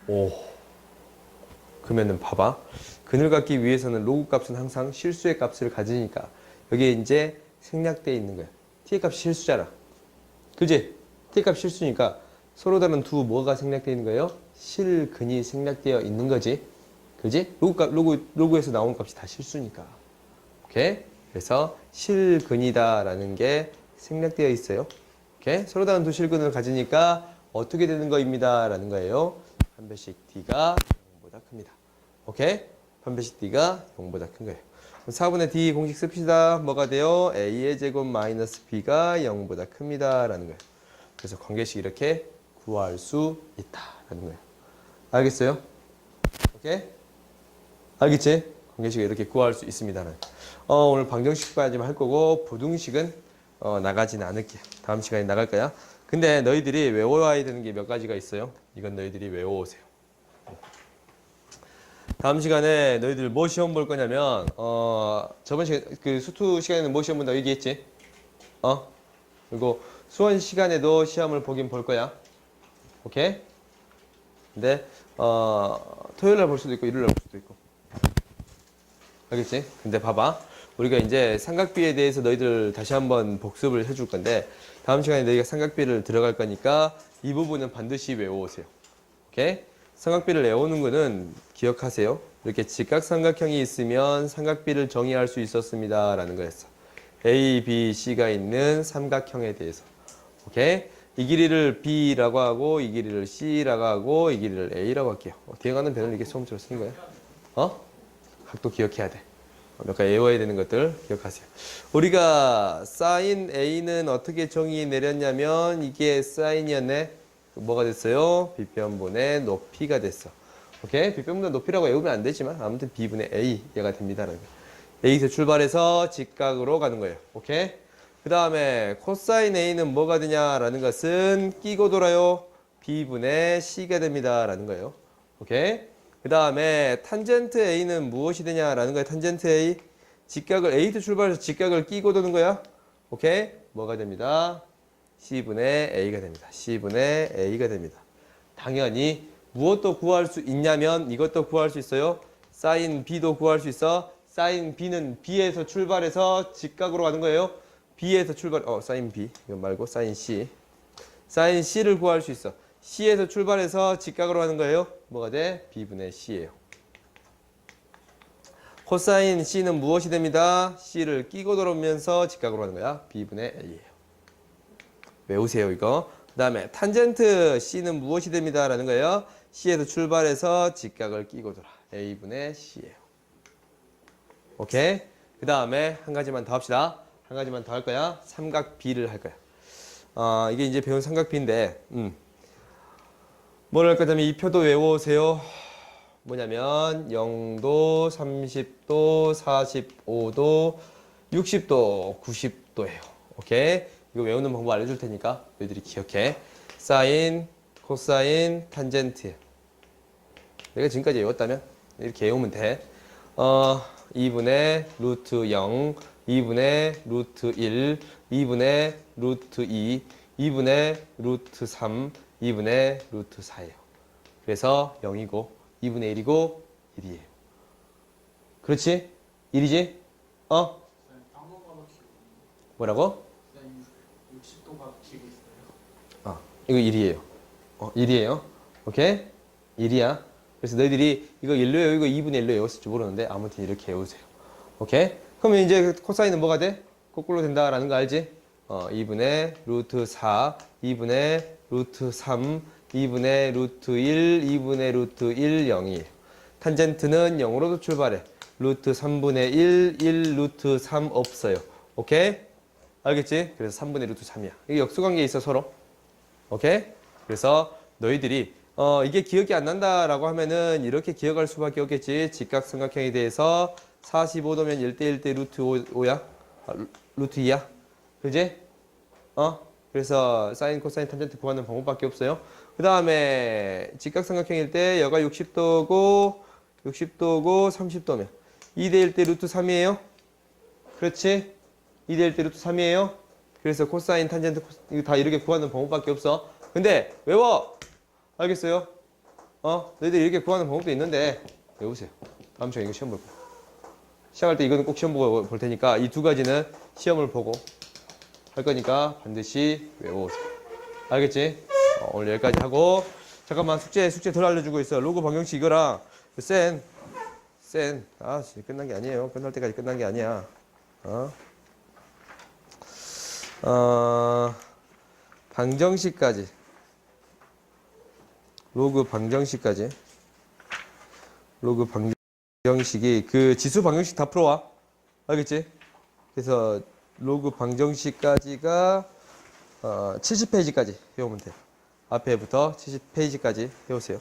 오. 그러면은 봐봐. 근을 갖기 위해서는 로그 값은 항상 실수의 값을 가지니까 여기에 이제 생략되어 있는 거야. t의 값이 실수잖아. 그지? t의 값이 실수니까 서로 다른 두 뭐가 생략되어 있는 거예요? 실근이 생략되어 있는 거지. 그지? 로그에서 나온 값이 다 실수니까. 오케이? 그래서 실근이다라는 게 생략되어 있어요. 오케이? 서로 다른 두 실근을 가지니까 어떻게 되는 거입니다. 라는 거예요. 판별식 D가 0보다 큽니다. 오케이? 판별식 D가 0보다 큰 거예요. 4분의 D 공식 씁시다. 뭐가 돼요? A의 제곱 마이너스 B가 0보다 큽니다. 라는 거예요. 그래서 관계식 이렇게 구할 수 있다라는 거예요. 알겠어요? 오케이? 알겠지? 관계식을 이렇게 구할 수 있습니다는. 오늘 방정식까지만 할 거고 부등식은 나가지는 않을게. 다음 시간에 나갈 거야. 근데 너희들이 외워야 되는 게 몇 가지가 있어요. 이건 너희들이 외워오세요. 다음 시간에 너희들 뭐 시험 볼 거냐면 저번 시간 그 수투 시간에는 뭐 시험 본다고 얘기했지? 그리고 수원 시간에도 시험을 보긴 볼 거야. 오케이? 근데 토요일 날 볼 수도 있고 일요일 날 볼 수도 있고. 알겠지? 근데 봐봐. 우리가 이제 삼각비에 대해서 너희들 다시 한번 복습을 해줄 건데 다음 시간에 너희가 삼각비를 들어갈 거니까 이 부분은 반드시 외워오세요. 오케이? 삼각비를 외우는 거는 기억하세요. 이렇게 직각삼각형이 있으면 삼각비를 정의할 수 있었습니다. 라는 거였어. A, B, C가 있는 삼각형에 대해서. 오케이? 이 길이를 B라고 하고 이 길이를 C라고 하고 이 길이를 A라고 할게요. 뒤에 가는 배는 이렇게 처음처럼 쓰는 거예요. 각도 기억해야 돼. 몇 가지 외워야 되는 것들 기억하세요. 우리가 사인 A는 어떻게 정의 내렸냐면 이게 사인이었네. 뭐가 됐어요? B변분의 높이가 됐어. 오케이? B변분의 높이라고 외우면 안 되지만 아무튼 B분의 A 얘가 됩니다라는 거예요. A에서 출발해서 직각으로 가는 거예요. 오케이? 그 다음에 코사인 A는 뭐가 되냐라는 것은 끼고 돌아요. B분의 C가 됩니다. 라는 거예요. 오케이? 그 다음에 탄젠트 A는 무엇이 되냐라는 거예요. 탄젠트 A. 직각을 A에서 출발해서 직각을 끼고 도는 거야. 오케이? 뭐가 됩니다. C분의 A가 됩니다. C분의 A가 됩니다. 당연히 무엇도 구할 수 있냐면 이것도 구할 수 있어요. 사인 B도 구할 수 있어. 사인 B는 B에서 출발해서 직각으로 가는 거예요. B에서 출발, 사인 B. 이거 말고 사인 C. 사인 C를 구할 수 있어. C에서 출발해서 직각으로 가는 거예요. 뭐가 돼? B분의 C예요. 코사인 C는 무엇이 됩니다? C를 끼고 돌아오면서 직각으로 가는 거야. B분의 A예요. 외우세요, 이거. 그 다음에 탄젠트 C는 무엇이 됩니다. 라는 거예요. C에서 출발해서 직각을 끼고 돌아. A분의 C예요. 오케이? 그 다음에 한 가지만 더 합시다. 한 가지만 더 할 거야. 삼각 B를 할 거야. 이게 이제 배운 삼각 B인데, 뭘 할 거냐면 이 표도 외워오세요. 뭐냐면 0도, 30도, 45도, 60도, 90도예요. 오케이? 이거 외우는 방법 알려줄 테니까 너희들이 기억해. 사인, 코사인, 탄젠트. 내가 지금까지 외웠다면 이렇게 외우면 돼. 2분의 루트 0, 2분의 루트 1, 2분의 루트 2, 2분의 루트 3, 2분의 루트 4예요. 그래서 0이고 2분의 1이고 1이에요. 그렇지? 1이지? 뭐라고? 그냥 60도가 기고 있어요. 이거 1이에요. 1이에요. 오케이? 1이야. 그래서 너희들이 이거 1로요, 이거 2분의 1로 외웠을지 모르는데 아무튼 이렇게 외우세요. 오케이? 그러면 이제 코사인은 뭐가 돼? 거꾸로 된다라는 거 알지? 2분의 루트 4, 2분의 루트 3, 2분의 루트 1, 2분의 루트 1, 0이. 탄젠트는 0으로도 출발해. 루트 3분의 1, 1 루트 3 없어요. 오케이? 알겠지? 그래서 3분의 루트 3이야. 이게 역수관계에 있어 서로. 오케이? 그래서 너희들이 이게 기억이 안 난다라고 하면은 이렇게 기억할 수밖에 없겠지. 직각삼각형에 대해서 45도면 1대 1대 루트 5야? 루트 2야? 그지? 그래서 사인, 코사인, 탄젠트 구하는 방법밖에 없어요. 그 다음에 직각삼각형일 때 여가 60도고 30도면 2대 1대 루트 3이에요. 그렇지? 2대 1대 루트 3이에요. 그래서 코사인, 탄젠트, 이거 다 이렇게 구하는 방법밖에 없어. 근데 외워! 알겠어요? 너희들 이렇게 구하는 방법도 있는데 외우세요. 다음 시간에 이거 시험 볼 거야. 시작할 때 이거는 꼭 시험 보고 볼 테니까 이 두 가지는 시험을 보고 할 거니까 반드시 외워오세요. 알겠지? 오늘 여기까지 하고 잠깐만 숙제 덜 알려주고 있어. 로그 방정식 이거랑 센 끝난 게 아니에요. 끝날 때까지 끝난 게 아니야. 방정식까지 로그 방정식이 그 지수 방정식 다 풀어와. 알겠지? 그래서 로그 방정식까지가 70페이지까지 해오면 돼. 앞에부터 70페이지까지 해오세요.